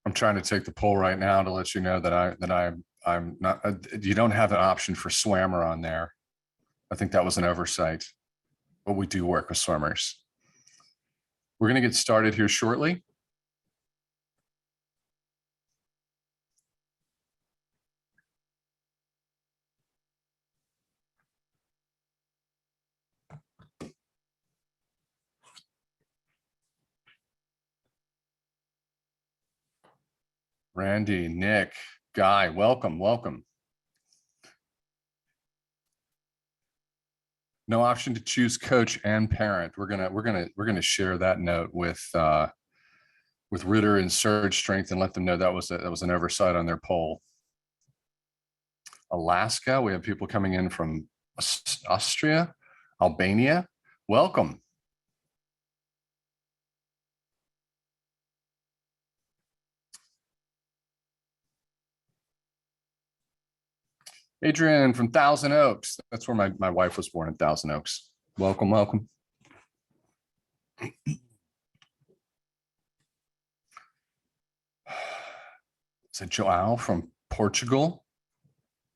I'm trying to take the poll right now to let you know that I'm not. You don't have an option for Swammer on there. I think that was an oversight, but we do work with swimmers. We're going to get started here shortly. Randy, Nick, Guy, welcome. No option to choose coach and parent. We're gonna share that note with Ritter and Surge Strength and let them know that was an oversight on their poll. Alaska, we have people coming in from Austria, Albania. Welcome. Adrian from Thousand Oaks. That's where my wife was born, in Thousand Oaks. Welcome. Is it Joao from Portugal?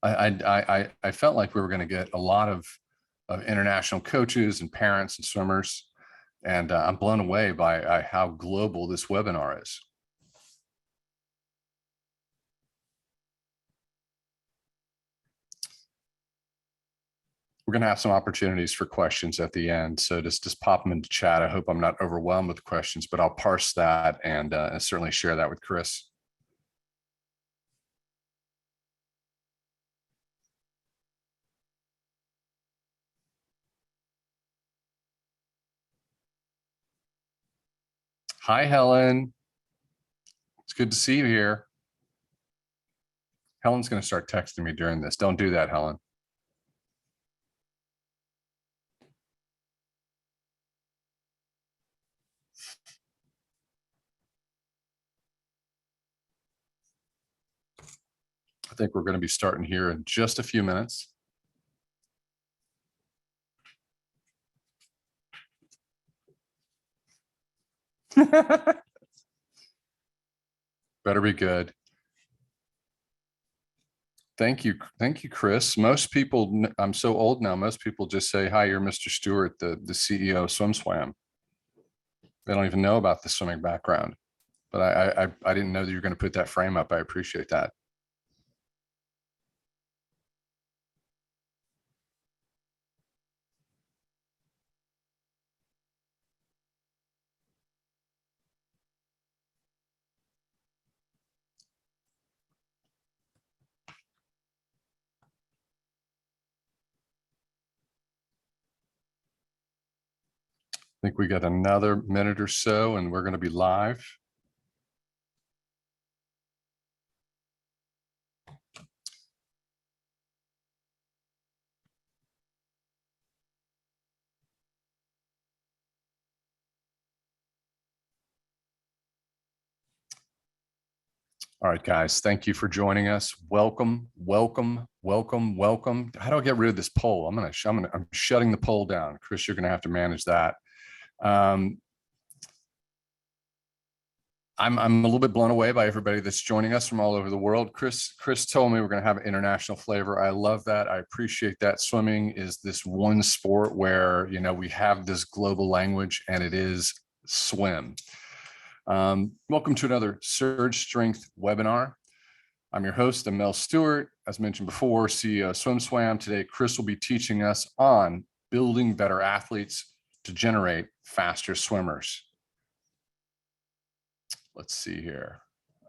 I felt like we were going to get a lot of international coaches and parents and swimmers, and I'm blown away by how global this webinar is. We're going to have some opportunities for questions at the end, so just pop them into chat. I hope I'm not overwhelmed with questions, but I'll parse that and certainly share that with Chris. Hi, Helen. It's good to see you here. Helen's going to start texting me during this. Don't do that, Helen. I think we're going to be starting here in just a few minutes. Better be good. Thank you, Chris. Most people, I'm so old now, most people just say, hi, you're Mr. Stewart, the CEO of SwimSwam. They don't even know about the swimming background, but I didn't know that you were going to put that frame up. I appreciate that. I think we got another minute or so and we're going to be live. All right, guys, thank you for joining us. Welcome. How do I get rid of this poll? I'm shutting the poll down. Chris, you're going to have to manage that. I'm a little bit blown away by everybody that's joining us from all over the world. Chris told me we're going to have an international flavor. I love that. I appreciate that. Swimming is this one sport where, you know, we have this global language and it is swim. Welcome to another Surge Strength webinar. I'm your host, Mel Stewart. As mentioned before, CEO of SwimSwam. Today, Chris will be teaching us on building better athletes to generate faster swimmers. Let's see here.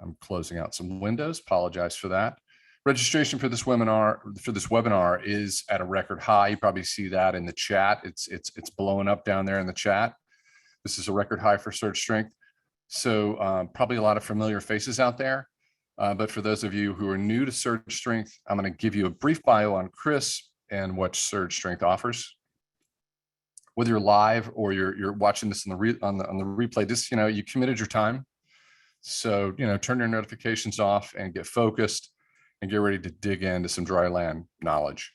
I'm closing out some windows. Apologize for that. Registration for this webinar is at a record high. You probably see that in the chat. It's blowing up down there in the chat. This is a record high for Surge Strength. So probably a lot of familiar faces out there. But for those of you who are new to Surge Strength, I'm going to give you a brief bio on Chris and what Surge Strength offers. Whether you're live or you're watching this on the replay, this, you know, you committed your time. So, you know, turn your notifications off and get focused and get ready to dig into some dry land knowledge.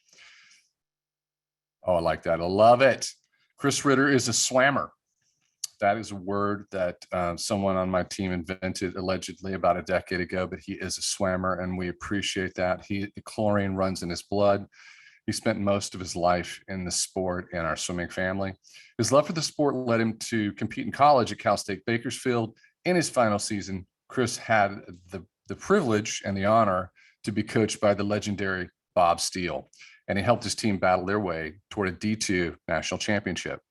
Oh, I like that. I love it. Chris Ritter is a swammer. That is a word that someone on my team invented allegedly about a decade ago, but he is a swammer, and we appreciate that. Chlorine runs in his blood. He spent most of his life in the sport in our swimming family. His love for the sport led him to compete in college at Cal State Bakersfield. In his final season, Chris had the privilege and the honor to be coached by the legendary Bob Steele, and he helped his team battle their way toward a D2 national championship.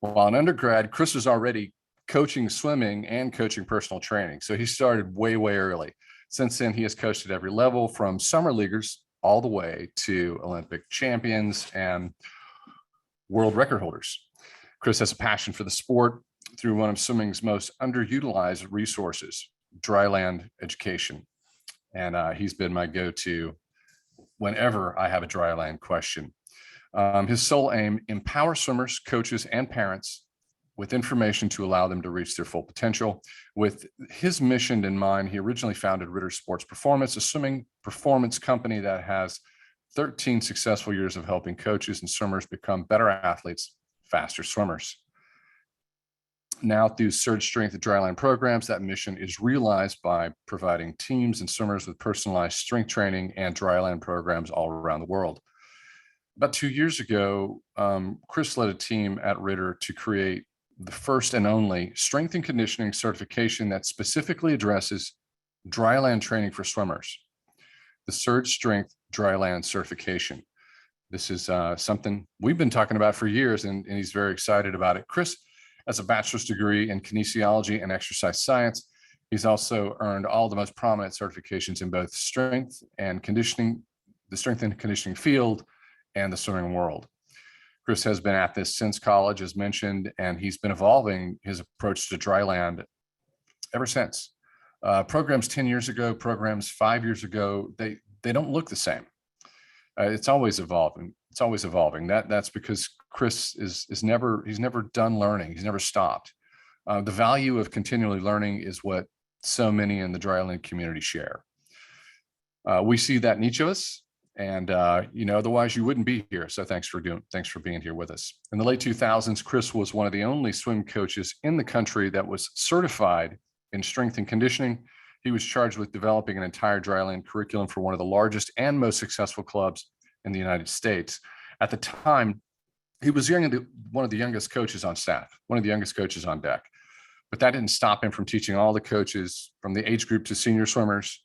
While an undergrad, Chris was already coaching swimming and coaching personal training, so he started way, way early. Since then, he has coached at every level, from summer leaguers all the way to Olympic champions and world record holders. Chris has a passion for the sport through one of swimming's most underutilized resources, dryland education. And he's been my go-to whenever I have a dryland question. His sole aim: empower swimmers, coaches, and parents with information to allow them to reach their full potential. With his mission in mind, he originally founded Ritter Sports Performance, a swimming performance company that has 13 successful years of helping coaches and swimmers become better athletes, faster swimmers. Now, through Surge Strength dryland programs, that mission is realized by providing teams and swimmers with personalized strength training and dryland programs all around the world. About 2 years ago, Chris led a team at Ritter to create the first and only strength and conditioning certification that specifically addresses dryland training for swimmers, the Surge Strength Dryland Certification. This is something we've been talking about for years, and he's very excited about it. Chris has a bachelor's degree in kinesiology and exercise science. He's also earned all the most prominent certifications in both strength and conditioning, the strength and conditioning field, and the swimming world. Chris has been at this since college, as mentioned, and he's been evolving his approach to dryland ever since. Programs 10 years ago, programs 5 years ago, they don't look the same. It's always evolving. It's always evolving. That's because Chris he's never done learning. He's never stopped. The value of continually learning is what so many in the dryland community share. We see that in each of us, and otherwise you wouldn't be here. So thanks for being here with us. In the late 2000s, Chris was one of the only swim coaches in the country that was certified in strength and conditioning. He was charged with developing an entire dryland curriculum for one of the largest and most successful clubs in the United States. At the time, he was one of the youngest coaches on staff, one of the youngest coaches on deck. But that didn't stop him from teaching all the coaches, from the age group to senior swimmers,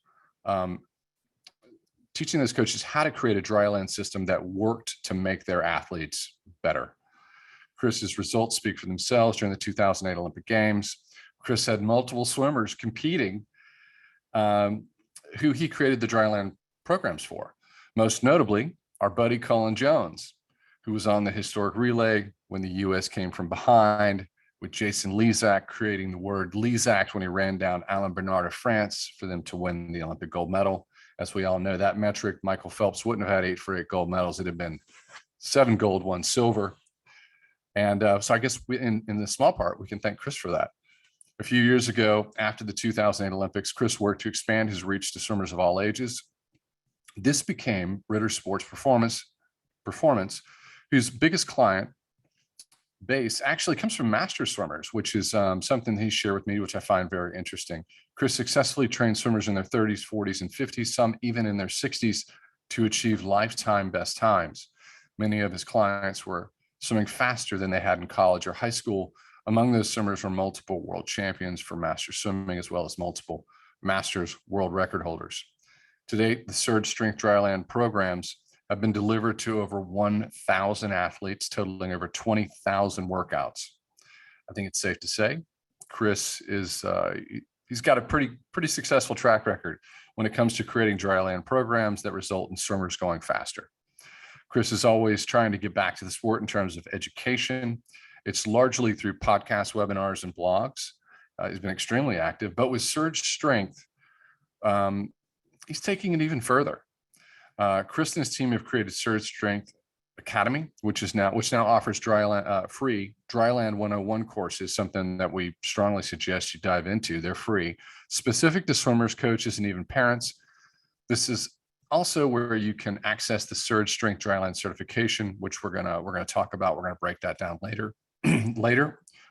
teaching those coaches how to create a dryland system that worked to make their athletes better. Chris's results speak for themselves. During the 2008 Olympic Games, Chris had multiple swimmers competing who he created the dryland programs for. Most notably, our buddy Colin Jones, who was on the historic relay when the U.S. came from behind, with Jason Lezak creating the word Lezak when he ran down Alain Bernard of France for them to win the Olympic gold medal. As we all know that metric, Michael Phelps wouldn't have had 8 for 8 gold medals. It had been 7 gold, 1 silver. And so I guess in the small part, we can thank Chris for that. A few years ago, after the 2008 Olympics, Chris worked to expand his reach to swimmers of all ages. This became Ritter Sports Performance, whose biggest client base actually comes from master swimmers, which is something he shared with me, which I find very interesting. Chris successfully trained swimmers in their 30s, 40s, and 50s, some even in their 60s, to achieve lifetime best times. Many of his clients were swimming faster than they had in college or high school. Among those swimmers were multiple world champions for master swimming, as well as multiple masters world record holders. To date, the Surge Strength Dryland programs have been delivered to over 1,000 athletes, totaling over 20,000 workouts. I think it's safe to say Chris is he's got a pretty successful track record when it comes to creating dryland programs that result in swimmers going faster. Chris is always trying to give back to the sport in terms of education. It's largely through podcasts, webinars, and blogs. He's been extremely active, but with Surge Strength, he's taking it even further. Chris and his team have created Surge Strength Academy, which now offers free Dryland 101 courses, something that we strongly suggest you dive into. They're free, specific to swimmers, coaches, and even parents. This is also where you can access the Surge Strength Dryland certification, which we're gonna talk about. We're gonna break that down later.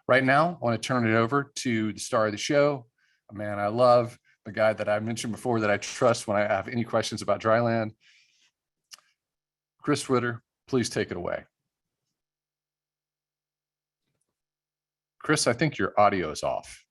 Right now, I want to turn it over to the star of the show, a man I love, the guy that I mentioned before that I trust when I have any questions about dryland. Chris Ritter, please take it away. Chris, I think your audio is off.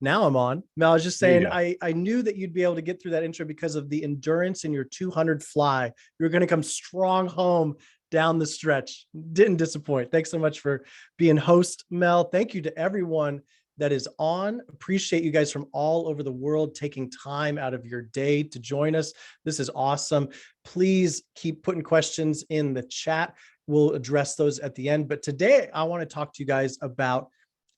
Now I'm on. Mel, I was just There you saying, I knew that you'd be able to get through that intro because of the endurance in your 200 fly. You're going to come strong home down the stretch. Didn't disappoint. Thanks so much for being host, Mel. Thank you to everyone that is on. Appreciate you guys from all over the world taking time out of your day to join us. This is awesome. Please keep putting questions in the chat. We'll address those at the end. But today I want to talk to you guys about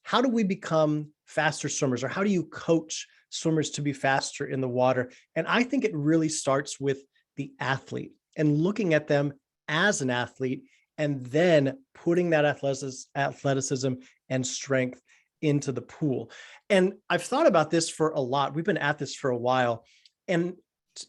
how do we become faster swimmers, or how do you coach swimmers to be faster in the water? And I think it really starts with the athlete and looking at them as an athlete, and then putting that athleticism and strength into the pool. And I've thought about this for a lot. We've been at this for a while. And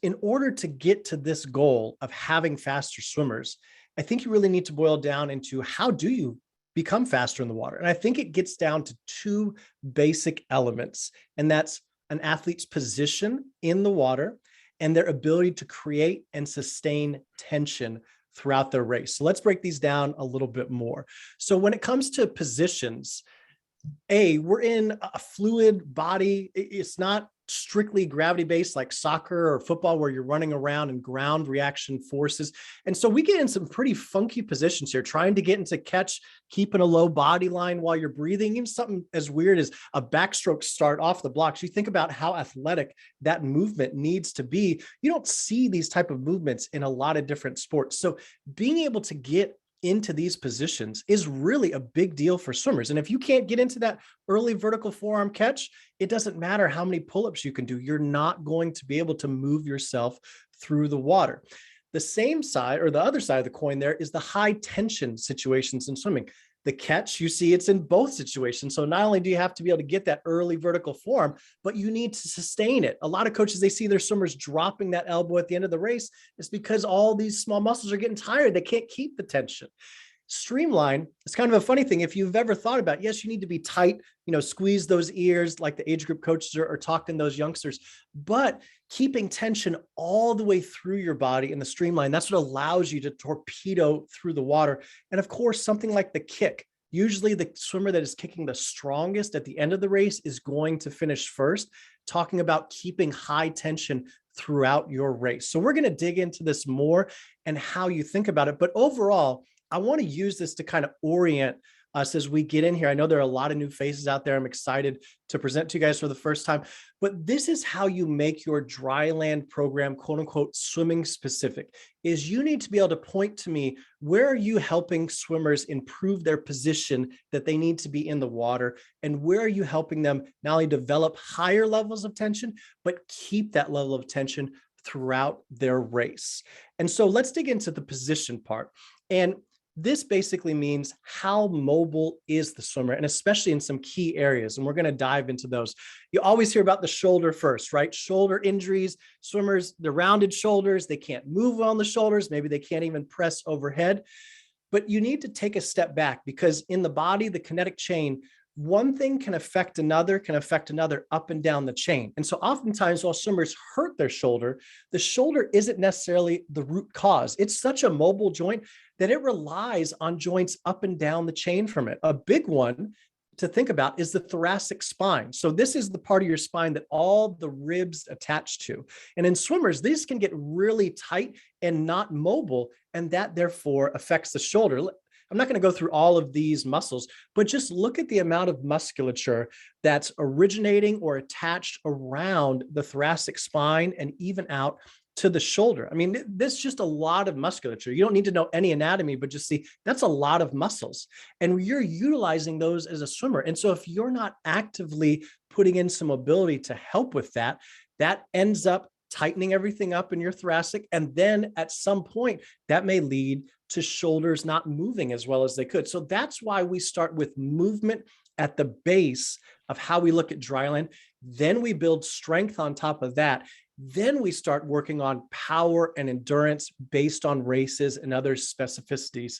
in order to get to this goal of having faster swimmers, I think you really need to boil down into how do you become faster in the water. And I think it gets down to two basic elements, and that's an athlete's position in the water and their ability to create and sustain tension throughout their race. So let's break these down a little bit more. So when it comes to positions, we're in a fluid body. It's not strictly gravity-based like soccer or football where you're running around and ground reaction forces. And so we get in some pretty funky positions here, trying to get into catch, keeping a low body line while you're breathing, even something as weird as a backstroke start off the blocks. You think about how athletic that movement needs to be. You don't see these type of movements in a lot of different sports. So being able to get into these positions is really a big deal for swimmers. And if you can't get into that early vertical forearm catch, it doesn't matter how many pull-ups you can do. You're not going to be able to move yourself through the water. The same side, or the other side of the coin there, is the high tension situations in swimming. The catch, you see, it's in both situations. So not only do you have to be able to get that early vertical form, but you need to sustain it. A lot of coaches, they see their swimmers dropping that elbow at the end of the race. It's because all these small muscles are getting tired. They can't keep the tension. Streamline, it's kind of a funny thing. If you've ever thought about, yes, you need to be tight, squeeze those ears like the age group coaches are talking to those youngsters, but keeping tension all the way through your body in the streamline, that's what allows you to torpedo through the water. And of course, something like the kick, usually the swimmer that is kicking the strongest at the end of the race is going to finish first, talking about keeping high tension throughout your race. So we're going to dig into this more and how you think about it. But overall, I want to use this to kind of orient us as we get in here. I know there are a lot of new faces out there. I'm excited to present to you guys for the first time, but this is how you make your dryland program, quote unquote, swimming specific, is you need to be able to point to me, where are you helping swimmers improve their position that they need to be in the water? And where are you helping them not only develop higher levels of tension, but keep that level of tension throughout their race? And so let's dig into the position part. And this basically means how mobile is the swimmer, and especially in some key areas. And we're going to dive into those. You always hear about the shoulder first, right? Shoulder injuries, swimmers, the rounded shoulders, they can't move on the shoulders. Maybe they can't even press overhead. But you need to take a step back, because in the body, the kinetic chain, one thing can affect another up and down the chain. And so oftentimes while swimmers hurt their shoulder, the shoulder isn't necessarily the root cause. It's such a mobile joint that it relies on joints up and down the chain from it. A big one to think about is the thoracic spine. So this is the part of your spine that all the ribs attach to. And in swimmers, these can get really tight and not mobile, and that therefore affects the shoulder. I'm not going to go through all of these muscles, but just look at the amount of musculature that's originating or attached around the thoracic spine and even out to the shoulder. I mean, there's just a lot of musculature. You don't need to know any anatomy, but just see that's a lot of muscles, and you're utilizing those as a swimmer. And so if you're not actively putting in some mobility to help with that, that ends up tightening everything up in your thoracic. And then at some point that may lead to shoulders not moving as well as they could. So that's why we start with movement at the base of how we look at dryland. Then we build strength on top of that. Then we start working on power and endurance based on races and other specificities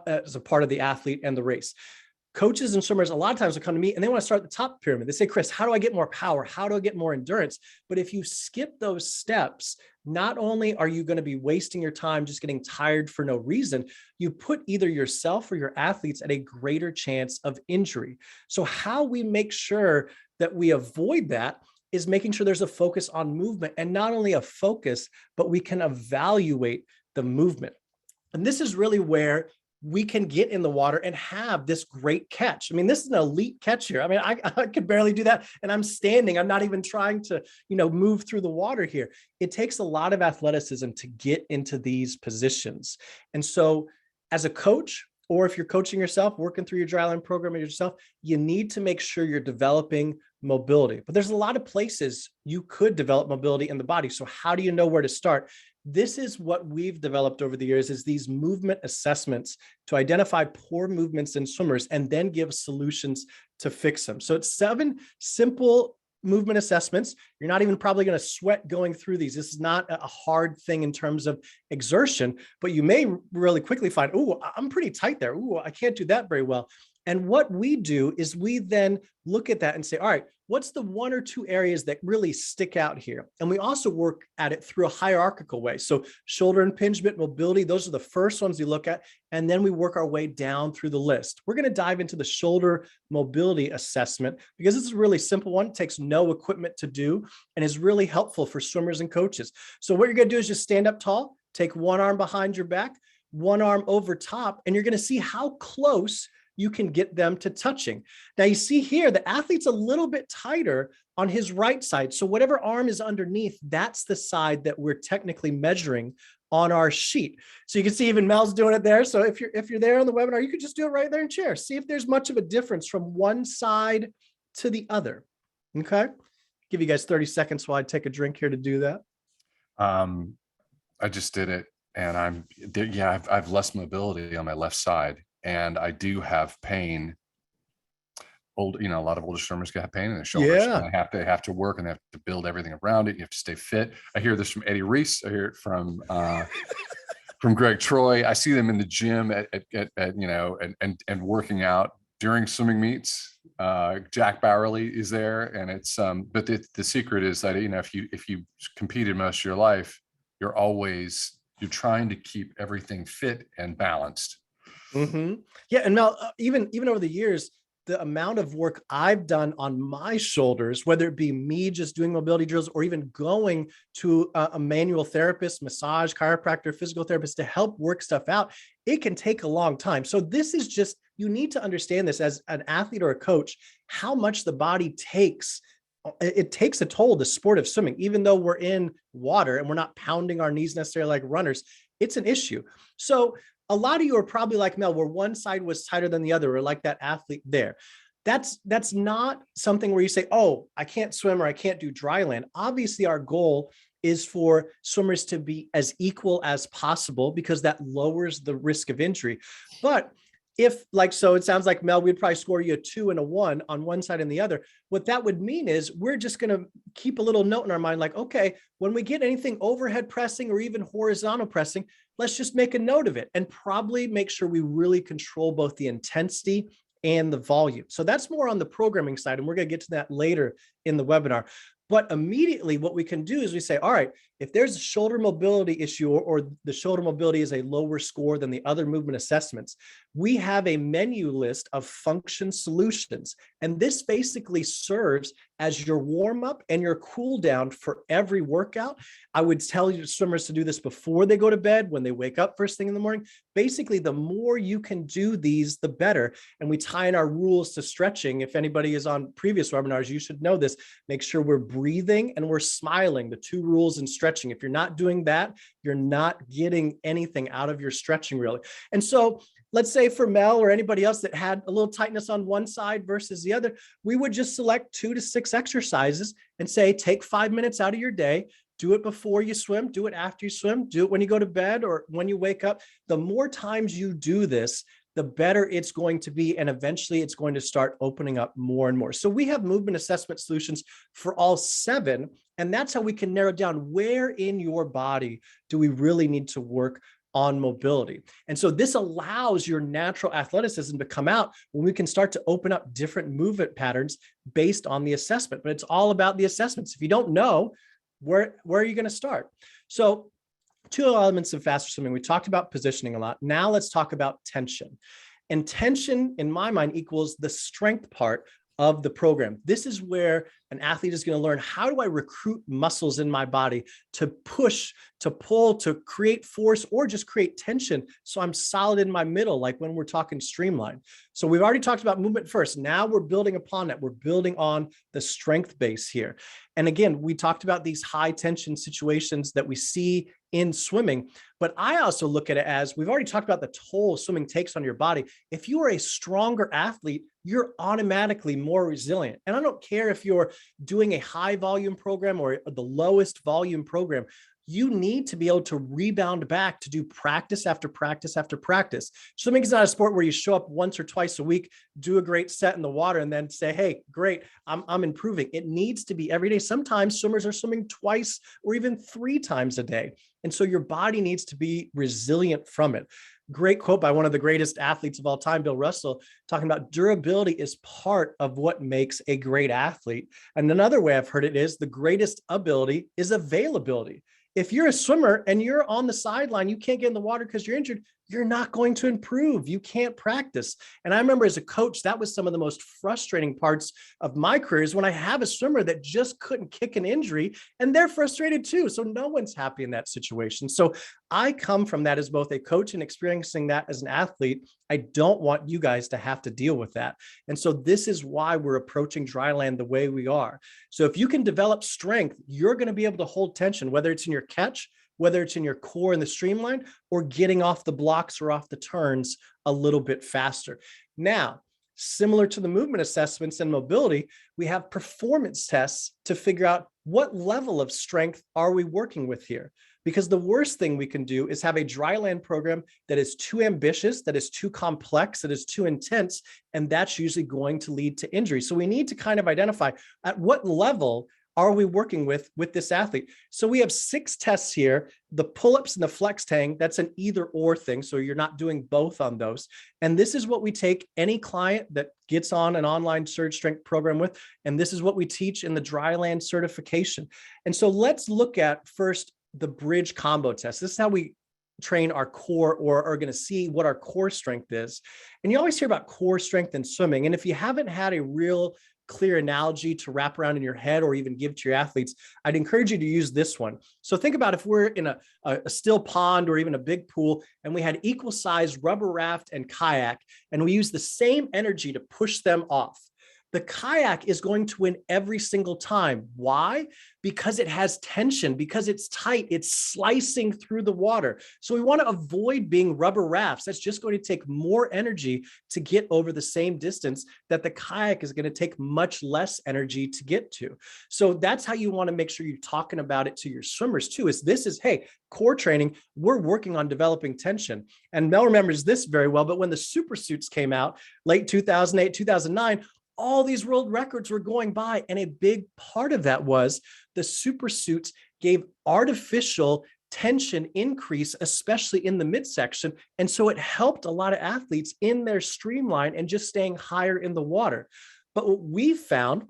as a part of the athlete and the race. coaches and swimmers a lot of times will come to me and they want to start at the top pyramid. They say, Chris, how do I get more power? How do I get more endurance? But if you skip those steps, not only are you going to be wasting your time just getting tired for no reason, you put either yourself or your athletes at a greater chance of injury. So how we make sure that we avoid that is making sure there's a focus on movement, and not only a focus, but we can evaluate the movement. And this is really where we can get in the water and have this great catch. I mean, this is an elite catch here. I mean, I could barely do that. And I'm standing, I'm not even trying to, move through the water here. It takes a lot of athleticism to get into these positions. And so as a coach, or if you're coaching yourself, working through your dryland program yourself, you need to make sure you're developing mobility. But there's a lot of places you could develop mobility in the body. So how do you know where to start? This is what we've developed over the years, is these movement assessments to identify poor movements in swimmers and then give solutions to fix them. So it's 7 simple movement assessments. You're not even probably going to sweat going through these. This is not a hard thing in terms of exertion, but you may really quickly find, oh, I'm pretty tight there. Oh, I can't do that very well. And what we do is we then look at that and say, all right, what's the 1 or 2 areas that really stick out here? And we also work at it through a hierarchical way. So shoulder impingement, mobility, those are the first ones we look at. And then we work our way down through the list. We're going to dive into the shoulder mobility assessment because this is a really simple one. It takes no equipment to do and is really helpful for swimmers and coaches. So what you're going to do is just stand up tall, take one arm behind your back, one arm over top, and you're going to see how close you can get them to touching. Now you see here, the athlete's a little bit tighter on his right side. So whatever arm is underneath, that's the side that we're technically measuring on our sheet. So you can see even Mel's doing it there. So if you're there on the webinar, you could just do it right there in chair. See if there's much of a difference from one side to the other. Okay. Give you guys 30 seconds while I take a drink here to do that. I just did it, and I've less mobility on my left side. And I do have pain. A lot of older swimmers have pain in their shoulders. Yeah. And they have to work and they have to build everything around it. You have to stay fit. I hear this from Eddie Reese. I hear it from Greg Troy. I see them in the gym and working out during swimming meets. Jack Bowerly is there, and it's but the secret is that if you competed most of your life, you're trying to keep everything fit and balanced. Mm-hmm. Yeah. And Mel, even over the years, the amount of work I've done on my shoulders, whether it be me just doing mobility drills or even going to a manual therapist, massage, chiropractor, physical therapist to help work stuff out, it can take a long time. So this is just, you need to understand this as an athlete or a coach, how much the body takes. It takes a toll, the sport of swimming, even though we're in water and we're not pounding our knees necessarily like runners, it's an issue. So a lot of you are probably like Mel, where one side was tighter than the other, or like that athlete there. That's not something where you say, oh, I can't swim or I can't do dry land. Obviously, our goal is for swimmers to be as equal as possible because that lowers the risk of injury. But so it sounds like Mel, we'd probably score you a 2 and a 1 on one side and the other. What that would mean is we're just going to keep a little note in our mind, like, okay, when we get anything overhead pressing or even horizontal pressing, let's just make a note of it and probably make sure we really control both the intensity and the volume. So that's more on the programming side. And we're going to get to that later in the webinar. But immediately what we can do is we say, all right, if there's a shoulder mobility issue or the shoulder mobility is a lower score than the other movement assessments, we have a menu list of function solutions. And this basically serves as your warm up and your cool down for every workout. I would tell you swimmers to do this before they go to bed, when they wake up first thing in the morning. Basically, the more you can do these, the better. And we tie in our rules to stretching. If anybody is on previous webinars, you should know this. Make sure we're breathing and we're smiling, the 2 rules in stretching. If you're not doing that, you're not getting anything out of your stretching really. And so let's say for Mel or anybody else that had a little tightness on one side versus the other, we would just select 2 to 6 exercises and say, take 5 minutes out of your day, do it before you swim, do it after you swim, do it when you go to bed or when you wake up. The more times you do this, the better it's going to be. And eventually it's going to start opening up more and more. So we have movement assessment solutions for all 7. And that's how we can narrow down where in your body do we really need to work on mobility. And so this allows your natural athleticism to come out when we can start to open up different movement patterns based on the assessment. But it's all about the assessments. If you don't know, where are you going to start? So two elements of faster swimming. We talked about positioning a lot. Now let's talk about tension. And tension, in my mind, equals the strength part of the program. This is where an athlete is going to learn, how do I recruit muscles in my body to push, to pull, to create force, or just create tension so I'm solid in my middle, like when we're talking Streamline. So we've already talked about movement first. Now we're building upon that. We're building on the strength base here. And again, we talked about these high tension situations that we see in swimming, but I also look at it as, we've already talked about the toll swimming takes on your body. If you are a stronger athlete, you're automatically more resilient. And I don't care if you're doing a high volume program or the lowest volume program, you need to be able to rebound back to do practice after practice after practice. Swimming is not a sport where you show up once or twice a week, do a great set in the water, and then say, hey, great, I'm improving. It needs to be every day. Sometimes swimmers are swimming twice or even 3 times a day. And so your body needs to be resilient from it. Great quote by one of the greatest athletes of all time, Bill Russell, talking about durability is part of what makes a great athlete. And another way I've heard it is the greatest ability is availability. If you're a swimmer and you're on the sideline, you can't get in the water because you're injured, you're not going to improve. You can't practice. And I remember as a coach, that was some of the most frustrating parts of my career, is when I have a swimmer that just couldn't kick an injury and they're frustrated too. So no one's happy in that situation. So I come from that as both a coach and experiencing that as an athlete. I don't want you guys to have to deal with that. And so this is why we're approaching dry land the way we are. So if you can develop strength, you're going to be able to hold tension, whether it's in your catch, whether it's in your core in the Streamline, or getting off the blocks or off the turns a little bit faster. Now, similar to the movement assessments and mobility, we have performance tests to figure out what level of strength are we working with here. Because the worst thing we can do is have a dry land program that is too ambitious, that is too complex, that is too intense, and that's usually going to lead to injury. So we need to kind of identify at what level are we working with this athlete. So we have 6 tests here, the pull-ups and the flex tang, that's an either or thing. So you're not doing both on those. And this is what we take any client that gets on an online surge strength program with. And this is what we teach in the dry land certification. And so let's look at first the bridge combo test. This is how we train our core, or are going to see what our core strength is. And you always hear about core strength in swimming. And if you haven't had a real clear analogy to wrap around in your head or even give to your athletes, I'd encourage you to use this one. So think about if we're in a still pond or even a big pool, and we had equal size rubber raft and kayak, and we use the same energy to push them off. The kayak is going to win every single time. Why? Because it has tension, because it's tight, it's slicing through the water. So we want to avoid being rubber rafts. That's just going to take more energy to get over the same distance that the kayak is going to take much less energy to get to. So that's how you want to make sure you're talking about it to your swimmers too, is this is, hey, core training, we're working on developing tension. And Mel remembers this very well, but when the super suits came out, late 2008, 2009, all these world records were going by. And a big part of that was the super suits gave artificial tension increase, especially in the midsection. And so it helped a lot of athletes in their Streamline and just staying higher in the water. But what we found,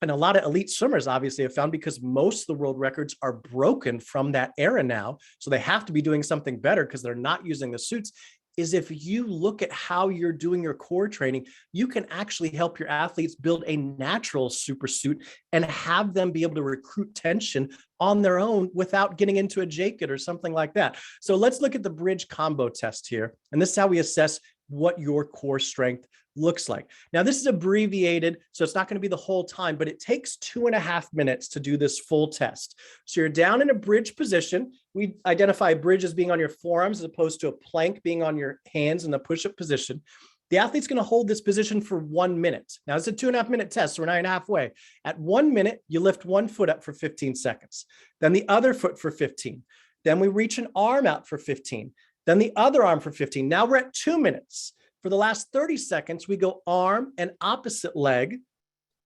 and a lot of elite swimmers obviously have found, because most of the world records are broken from that era now, so they have to be doing something better because they're not using the suits, is if you look at how you're doing your core training, you can actually help your athletes build a natural super suit and have them be able to recruit tension on their own without getting into a jacket or something like that. So let's look at the bridge combo test here. And this is how we assess what your core strength looks like. Now, this is abbreviated, so it's not going to be the whole time, but it takes 2.5 minutes to do this full test. So you're down in a bridge position. We identify a bridge as being on your forearms as opposed to a plank being on your hands in the push-up position. The athlete's going to hold this position for 1 minute. Now, it's a 2.5 minute test, so we're not halfway. At 1 minute, you lift one foot up for 15 seconds, then the other foot for 15. Then we reach an arm out for 15, then the other arm for 15. Now we're at 2 minutes. For the last 30 seconds, we go arm and opposite leg,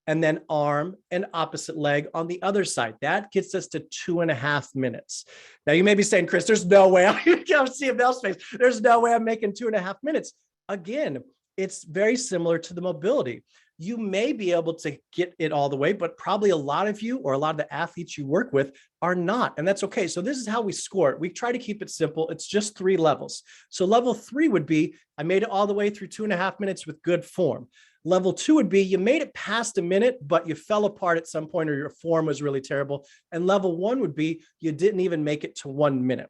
and then arm and opposite leg on the other side. That gets us to 2.5 minutes. Now you may be saying, Chris, there's no way I'm seeing Mel's face. There's no way I'm making 2.5 minutes. Again, it's very similar to the mobility. You may be able to get it all the way, but probably a lot of you or a lot of the athletes you work with are not. And that's okay. So this is how we score it. We try to keep it simple. It's just 3 levels. So level 3 would be, I made it all the way through 2.5 minutes with good form. Level 2 would be, you made it past a minute, but you fell apart at some point or your form was really terrible. And level 1 would be, you didn't even make it to 1 minute.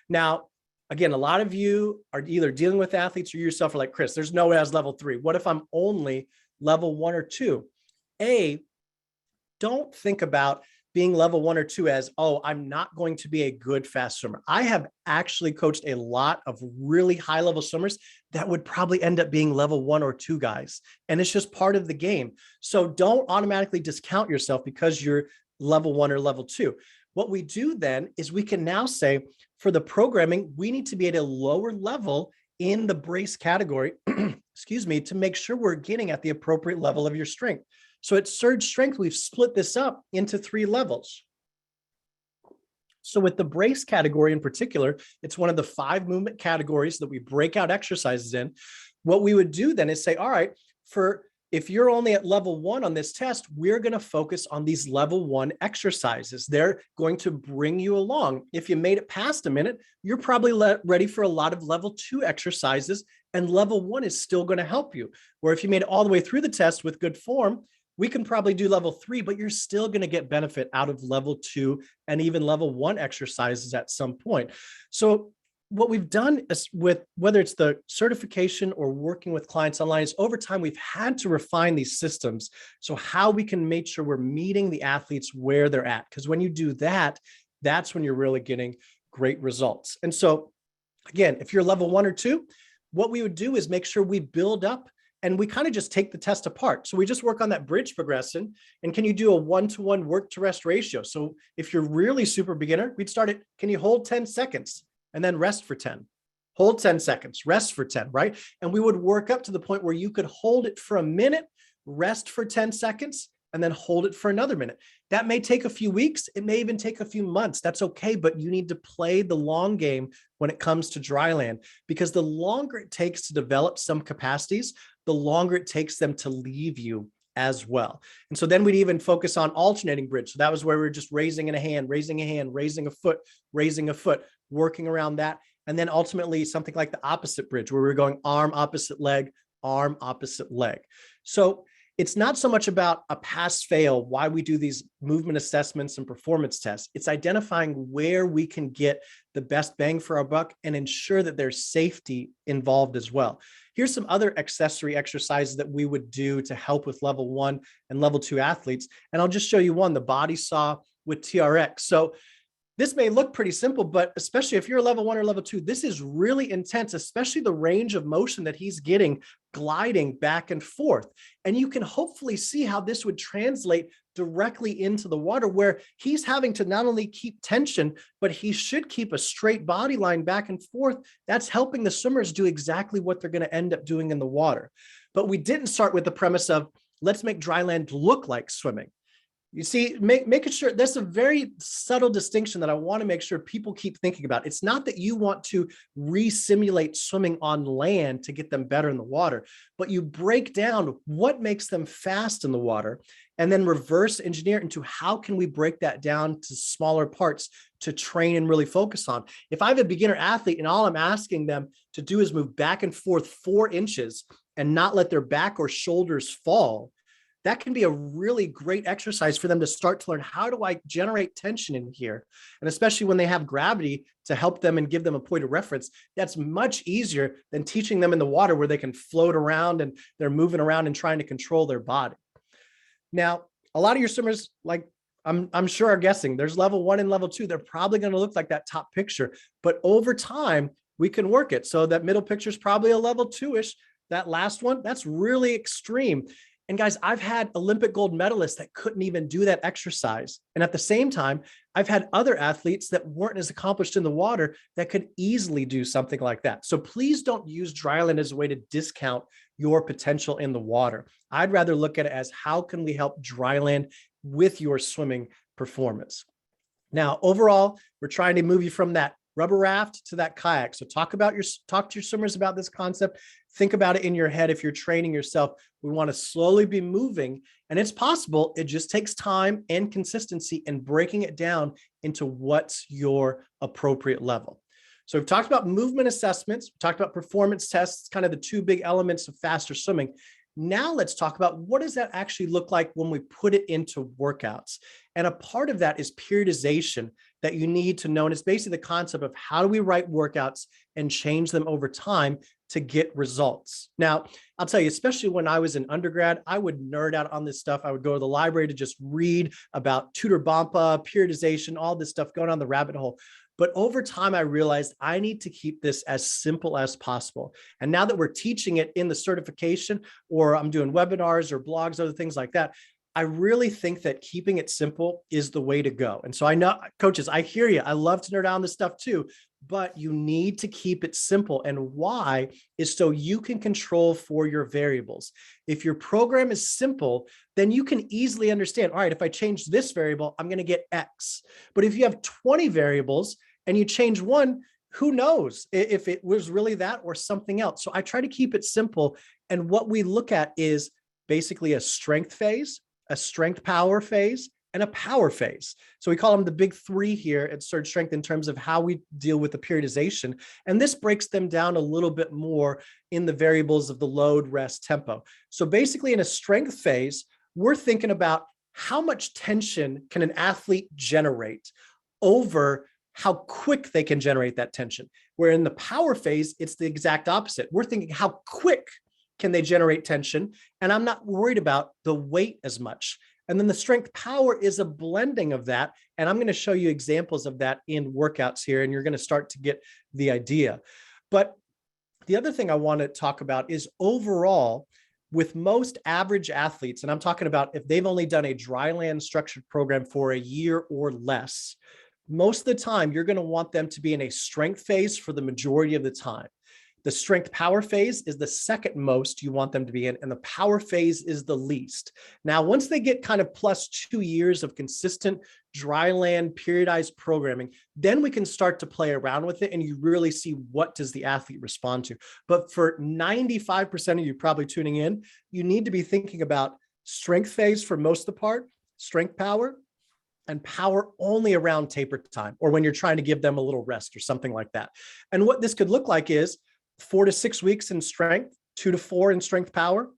Now, again, a lot of you are either dealing with athletes or you yourself are like, Chris, there's no way I was level 3. What if I'm only level 1 or 2? Don't think about being level 1 or 2 as, oh, I'm not going to be a good fast swimmer. I have actually coached a lot of really high level swimmers that would probably end up being level 1 or 2 guys. And it's just part of the game. So don't automatically discount yourself because you're level 1 or level 2. What we do then is we can now say, for the programming, we need to be at a lower level in the brace category, excuse me, to make sure we're getting at the appropriate level of your strength. So at Surge Strength, we've split this up into 3 levels. So with the brace category in particular, it's one of the 5 movement categories that we break out exercises in. What we would do then is say, all right, if you're only at level 1 on this test, we're going to focus on these level 1 exercises. They're going to bring you along. If you made it past a minute, you're probably ready for a lot of level 2 exercises, and level 1 is still going to help you. Where if you made it all the way through the test with good form, we can probably do level 3, but you're still going to get benefit out of level 2 and even level 1 exercises at some point. So what we've done is, with whether it's the certification or working with clients online, is over time we've had to refine these systems. So how we can make sure we're meeting the athletes where they're at. Because when you do that, that's when you're really getting great results. And so again, if you're level 1 or 2, what we would do is make sure we build up and we kind of just take the test apart. So we just work on that bridge progression. And can you do a 1-to-1 work to rest ratio? So if you're really super beginner, we'd start it. Can you hold 10 seconds? And then rest for 10, hold 10 seconds, rest for 10, right? And we would work up to the point where you could hold it for a minute, rest for 10 seconds, and then hold it for another minute. That may take a few weeks. It may even take a few months. That's okay, but you need to play the long game when it comes to dry land, because the longer it takes to develop some capacities, the longer it takes them to leave you as well. And so then we'd even focus on alternating bridge. So that was where we were just raising a hand, raising a foot, working around that. And then ultimately something like the opposite bridge, where we're going arm, opposite leg, arm, opposite leg. So it's not so much about a pass fail, why we do these movement assessments and performance tests. It's identifying where we can get the best bang for our buck and ensure that there's safety involved as well. Here's some other accessory exercises that we would do to help with level 1 and level 2 athletes. And I'll just show you one, the body saw with TRX. So this may look pretty simple, but especially if you're a level 1 or level 2, this is really intense, especially the range of motion that he's getting gliding back and forth. And you can hopefully see how this would translate directly into the water, where he's having to not only keep tension, but he should keep a straight body line back and forth. That's helping the swimmers do exactly what they're going to end up doing in the water. But we didn't start with the premise of, let's make dry land look like swimming. You see, making sure there's a very subtle distinction that I want to make sure people keep thinking about. It's not that you want to re-simulate swimming on land to get them better in the water, but you break down what makes them fast in the water and then reverse engineer into how can we break that down to smaller parts to train and really focus on. If I have a beginner athlete and all I'm asking them to do is move back and forth 4 inches and not let their back or shoulders fall, that can be a really great exercise for them to start to learn, how do I generate tension in here? And especially when they have gravity to help them and give them a point of reference, that's much easier than teaching them in the water where they can float around and they're moving around and trying to control their body. Now, a lot of your swimmers, like I'm sure are guessing, there's level 1 and level 2. They're probably going to look like that top picture, but over time we can work it. So that middle picture is probably a level 2-ish. That last one, that's really extreme. And guys, I've had Olympic gold medalists that couldn't even do that exercise. And at the same time, I've had other athletes that weren't as accomplished in the water that could easily do something like that. So please don't use dryland as a way to discount your potential in the water. I'd rather look at it as how can we help dry land with your swimming performance. Now, overall, we're trying to move you from that rubber raft to that kayak. So talk to your swimmers about this concept. Think about it in your head. If you're training yourself, we want to slowly be moving, and it's possible. It just takes time and consistency and breaking it down into what's your appropriate level. So we've talked about movement assessments, we talked about performance tests, kind of the two big elements of faster swimming. Now let's talk about what does that actually look like when we put it into workouts. And a part of that is periodization that you need to know. And it's basically the concept of how do we write workouts and change them over time to get results. Now, I'll tell you, especially when I was in undergrad, I would nerd out on this stuff. I would go to the library to just read about Tudor Bompa, periodization, all this stuff, going on the rabbit hole. But over time, I realized I need to keep this as simple as possible. And now that we're teaching it in the certification, or I'm doing webinars or blogs, other things like that, I really think that keeping it simple is the way to go. And so I know, coaches, I hear you. I love to nerd out on this stuff too, but you need to keep it simple. And why is so you can control for your variables. If your program is simple, then you can easily understand, all right, if I change this variable, I'm going to get X. But if you have 20 variables and you change one, who knows if it was really that or something else. So I try to keep it simple. And what we look at is basically a strength phase, a strength power phase, and a power phase. So we call them the big three here at Surge Strength in terms of how we deal with the periodization. And this breaks them down a little bit more in the variables of the load, rest, tempo. So basically in a strength phase, we're thinking about how much tension can an athlete generate over how quick they can generate that tension. Where in the power phase, it's the exact opposite. We're thinking how quick can they generate tension? And I'm not worried about the weight as much. And then the strength power is a blending of that. And I'm going to show you examples of that in workouts here, and you're going to start to get the idea. But the other thing I want to talk about is overall, with most average athletes, and I'm talking about if they've only done a dry land structured program for a year or less, most of the time, you're going to want them to be in a strength phase for the majority of the time. The strength power phase is the second most you want them to be in, and the power phase is the least. Now, once they get kind of plus 2 years of consistent dry land periodized programming, then we can start to play around with it and you really see what does the athlete respond to. But for 95% of you probably tuning in, you need to be thinking about strength phase for most of the part, strength power, and power only around taper time or when you're trying to give them a little rest or something like that. And what this could look like is 4 to 6 weeks in strength, 2 to 4 in strength power,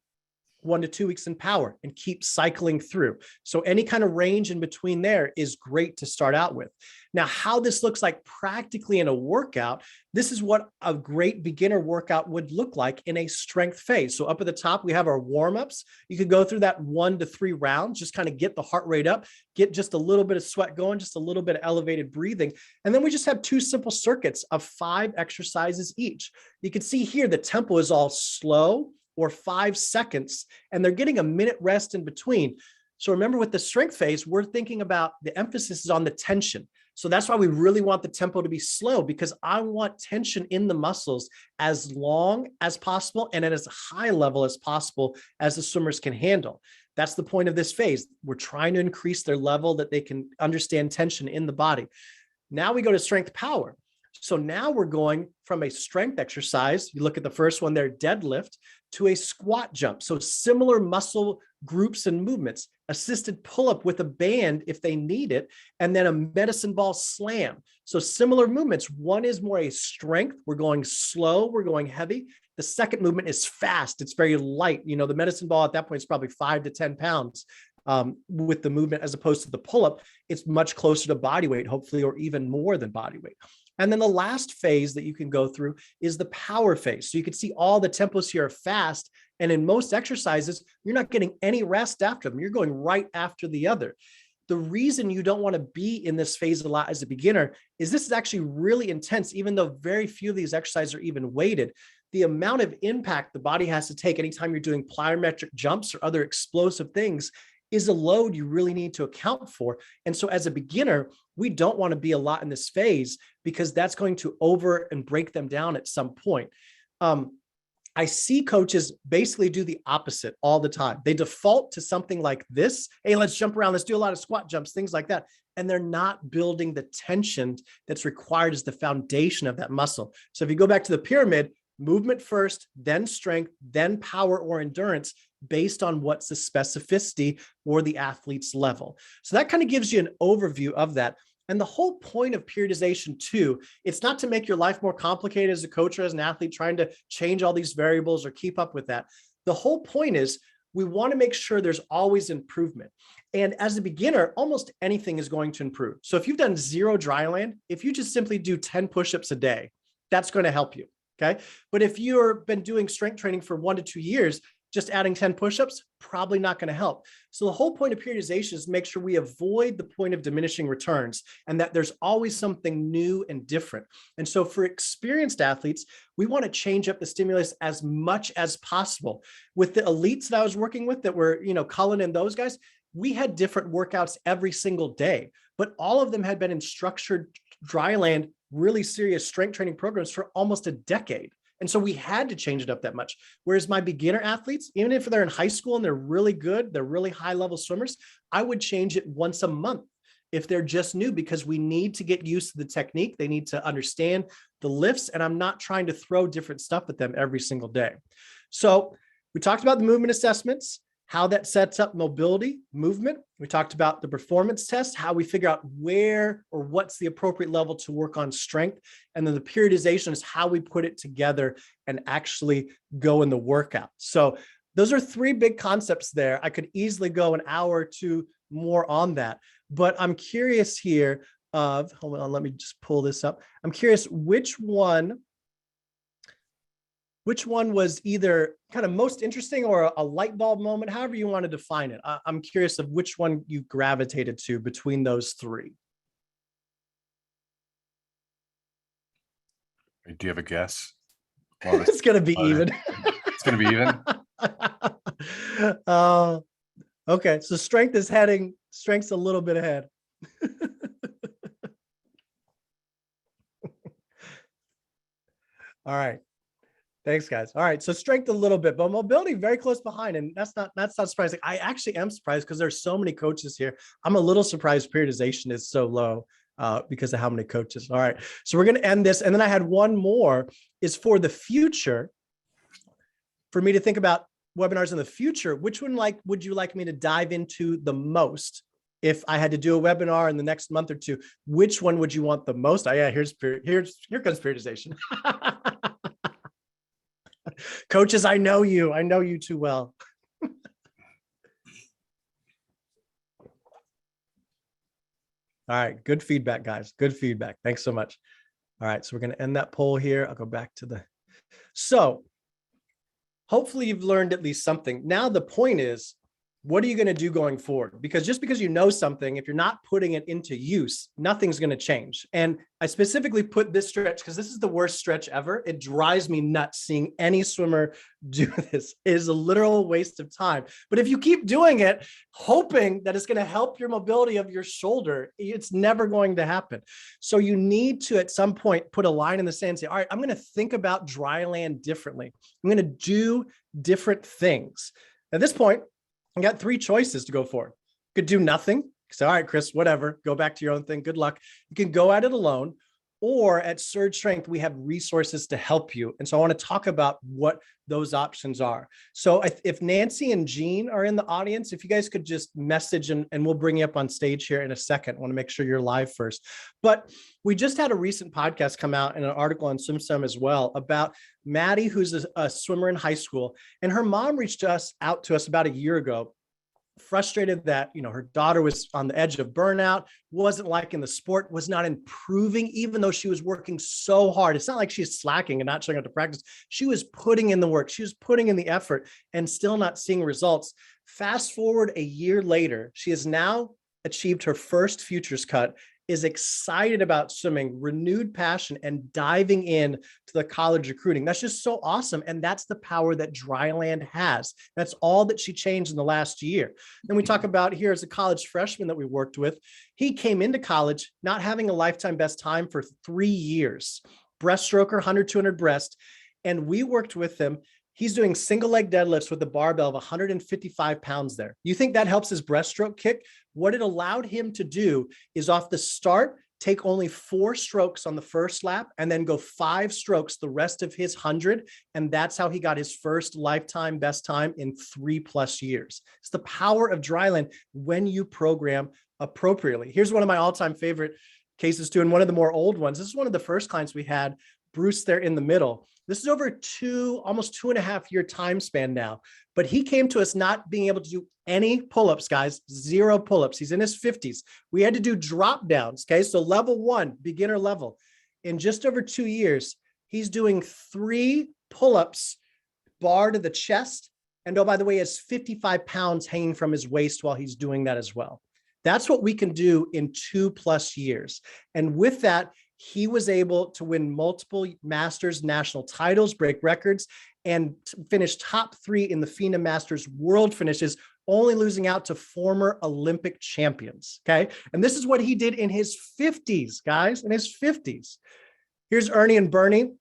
1 to 2 weeks in power, and keep cycling through. So any kind of range in between there is great to start out with. Now, how this looks like practically in a workout, this is what a great beginner workout would look like in a strength phase. So up at the top, we have our warm-ups. You could go through that 1 to 3 rounds, just kind of get the heart rate up, get just a little bit of sweat going, just a little bit of elevated breathing. And then we just have 2 simple circuits of 5 exercises each. You can see here, the tempo is all slow or 5 seconds, and they're getting a minute rest in between. So remember with the strength phase, we're thinking about the emphasis is on the tension. So that's why we really want the tempo to be slow, because I want tension in the muscles as long as possible and at as high level as possible as the swimmers can handle. That's the point of this phase. We're trying to increase their level that they can understand tension in the body. Now we go to strength power. So now we're going from a strength exercise, you look at the first one there, deadlift, to a squat jump. So similar muscle groups and movements, assisted pull-up with a band if they need it, and then a medicine ball slam. So similar movements. One is more a strength. We're going slow, we're going heavy. The second movement is fast. It's very light. You know, the medicine ball at that point is probably 5 to 10 pounds. With the movement as opposed to the pull-up, it's much closer to body weight, hopefully, or even more than body weight. And then the last phase that you can go through is the power phase. So you can see all the tempos here are fast. And in most exercises, you're not getting any rest after them. You're going right after the other. The reason you don't want to be in this phase a lot as a beginner is this is actually really intense, even though very few of these exercises are even weighted. The amount of impact the body has to take anytime you're doing plyometric jumps or other explosive things is a load you really need to account for. And so as a beginner, we don't want to be a lot in this phase because that's going to over and break them down at some point. I see coaches basically do the opposite all the time. They default to something like this. Hey, let's jump around. Let's do a lot of squat jumps, things like that. And they're not building the tension that's required as the foundation of that muscle. So if you go back to the pyramid, movement first, then strength, then power or endurance, based on what's the specificity or the athlete's level. So that kind of gives you an overview of that. And the whole point of periodization too, it's not to make your life more complicated as a coach or as an athlete trying to change all these variables or keep up with that. The whole point is we want to make sure there's always improvement. And as a beginner, almost anything is going to improve. So if you've done 0 dry land, if you just simply do 10 push-ups a day, that's going to help you. Okay. But if you've been doing strength training for 1 to 2 years, just adding 10 push-ups, probably not going to help. So the whole point of periodization is to make sure we avoid the point of diminishing returns and that there's always something new and different. And so for experienced athletes, we want to change up the stimulus as much as possible. With the elites that I was working with that were, Cullen and those guys, we had different workouts every single day, but all of them had been in structured dry land, really serious strength training programs for almost a decade. And so we had to change it up that much. Whereas my beginner athletes, even if they're in high school and they're really good, they're really high level swimmers, I would change it once a month if they're just new, because we need to get used to the technique. They need to understand the lifts, and I'm not trying to throw different stuff at them every single day. So we talked about the movement assessments, how that sets up mobility, movement. We talked about the performance test, how we figure out where or what's the appropriate level to work on strength. And then the periodization is how we put it together and actually go in the workout. So those are 3 big concepts there. I could easily go an hour or 2 more on that, but I'm curious here hold on, let me just pull this up. I'm curious which one was either kind of most interesting or a light bulb moment, however you want to define it. I'm curious of which one you gravitated to between those 3. Do you have a guess? It's going to be even. It's going to be even. Okay. So strength's a little bit ahead. All right. Thanks, guys. All right. So strength a little bit, but mobility very close behind. And that's not surprising. I actually am surprised because there's so many coaches here. I'm a little surprised periodization is so low because of how many coaches. All right. So we're going to end this. And then I had one more is for the future, for me to think about webinars in the future. Which one would you like me to dive into the most? If I had to do a webinar in the next month or 2, which one would you want the most? Here comes periodization. Coaches, I know you too well. All right. Good feedback, guys. Good feedback. Thanks so much. All right. So we're going to end that poll here. I'll go back to so hopefully you've learned at least something. Now the point is, what are you going to do going forward? Because just because you know something, if you're not putting it into use, nothing's going to change. And I specifically put this stretch because this is the worst stretch ever. It drives me nuts seeing any swimmer do this. It is a literal waste of time. But if you keep doing it, hoping that it's going to help your mobility of your shoulder, it's never going to happen. So you need to, at some point, put a line in the sand and say, all right, I'm going to think about dry land differently. I'm going to do different things. At this point, I got 3 choices to go for. You could do nothing. So, all right, Chris, whatever, go back to your own thing. Good luck. You can go at it alone, or at Surge Strength, we have resources to help you. And so I want to talk about what those options are. So if Nancy and Jean are in the audience, if you guys could just message and we'll bring you up on stage here in a second. I want to make sure you're live first. But we just had a recent podcast come out and an article on SwimSum as well about Maddie, who's a swimmer in high school. And her mom reached out to us about a year ago, frustrated that, her daughter was on the edge of burnout, wasn't liking the sport, was not improving, even though she was working so hard. It's not like she's slacking and not showing up to practice. She was putting in the work. She was putting in the effort and still not seeing results. Fast forward a year later, she has now achieved her first futures cut, is excited about swimming, renewed passion, and diving in to the college recruiting. That's just so awesome. And that's the power that Dryland has. That's all that she changed in the last year. Then we talk about here as a college freshman that we worked with. He came into college not having a lifetime best time for 3 years. Breaststroker, 100, 200 breast. And we worked with him He's doing single leg deadlifts with a barbell of 155 pounds there. You think that helps his breaststroke kick? What it allowed him to do is off the start, take only 4 strokes on the first lap and then go 5 strokes the rest of his 100. And that's how he got his first lifetime best time in 3+ years. It's the power of dryland when you program appropriately. Here's one of my all-time favorite cases too, and one of the more old ones. This is one of the first clients we had, Bruce there in the middle. This is over almost 2.5 year time span now, but he came to us not being able to do any pull-ups, guys, 0 pull-ups. He's in his 50s. We had to do drop downs. Okay. So level 1, beginner level. In just over 2 years, he's doing 3 pull-ups, bar to the chest. And oh, by the way, he has 55 pounds hanging from his waist while he's doing that as well. That's what we can do in 2+ years. And with that, he was able to win multiple Masters national titles, break records, and finish top 3 in the FINA Masters world finishes, only losing out to former Olympic champions. Okay. And this is what he did in his 50s, guys, in his 50s. Here's Ernie and Bernie.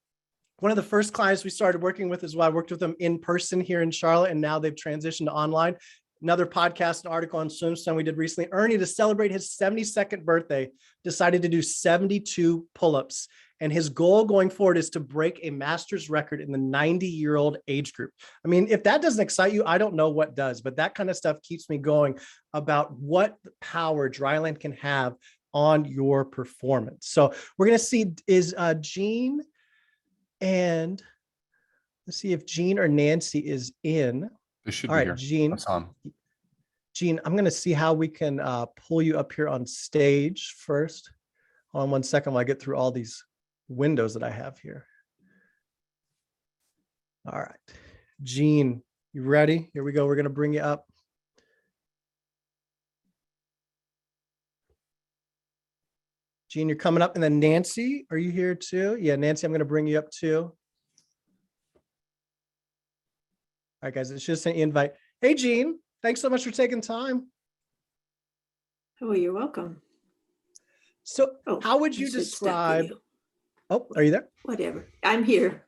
One of the first clients we started working with is why I worked with them in person here in Charlotte, and now they've transitioned to online. Another podcast and article on Swimstone we did recently. Ernie, to celebrate his 72nd birthday, decided to do 72 pull-ups. And his goal going forward is to break a master's record in the 90-year-old age group. I mean, if that doesn't excite you, I don't know what does, but that kind of stuff keeps me going about what power dryland can have on your performance. So we're going to see is Jean, and let's see if Jean or Nancy is in. This should All be right, here. Jean. That's on. Jean, I'm going to see how we can pull you up here on stage first. Hold on one second while I get through all these windows that I have here. All right, Jean, you ready? Here we go. We're going to bring you up. Jean, you're coming up. And then Nancy, are you here too? Yeah, Nancy, I'm going to bring you up too. All right, guys, it's just an invite. Hey, Jean, thanks so much for taking time. Oh, you're welcome. So how would you describe, are you there? Whatever, I'm here.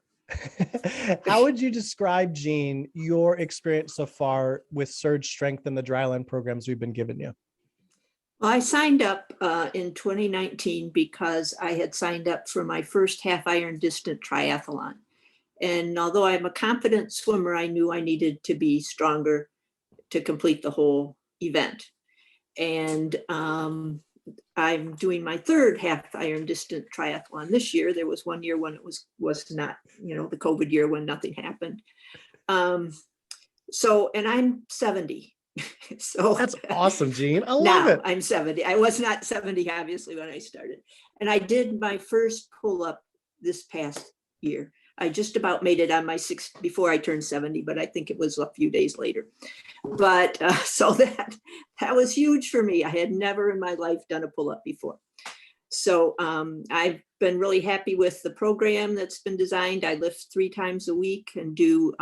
How would you describe, Jean, your experience so far with Surge Strength and the dryland programs we've been giving you? Well, I signed up in 2019 because I had signed up for my first half iron distant triathlon. And although I'm a confident swimmer, I knew I needed to be stronger to complete the whole event. And I'm doing my third half iron distant triathlon this year. There was one year when it was not, the COVID year when nothing happened. And I'm 70. So that's awesome, Jean. I love it. I'm 70. I was not 70, obviously, when I started. And I did my first pull-up this past year. I just about made it on my 6th before I turned 70, but I think it was a few days later. But so that was huge for me. I had never in my life done a pull-up before. So I've been really happy with the program that's been designed. I lift 3 times a week and do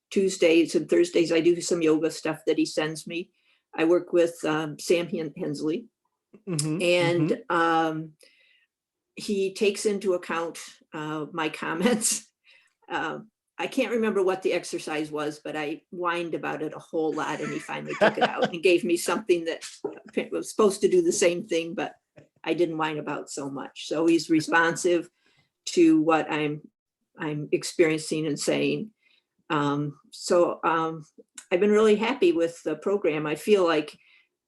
Tuesdays and Thursdays. I do some yoga stuff that he sends me. I work with Sam Hensley, and he takes into account my comments. I can't remember what the exercise was, but I whined about it a whole lot, and he finally took it out and gave me something that was supposed to do the same thing, but I didn't whine about so much. So he's responsive to what I'm experiencing and saying. So I've been really happy with the program. I feel like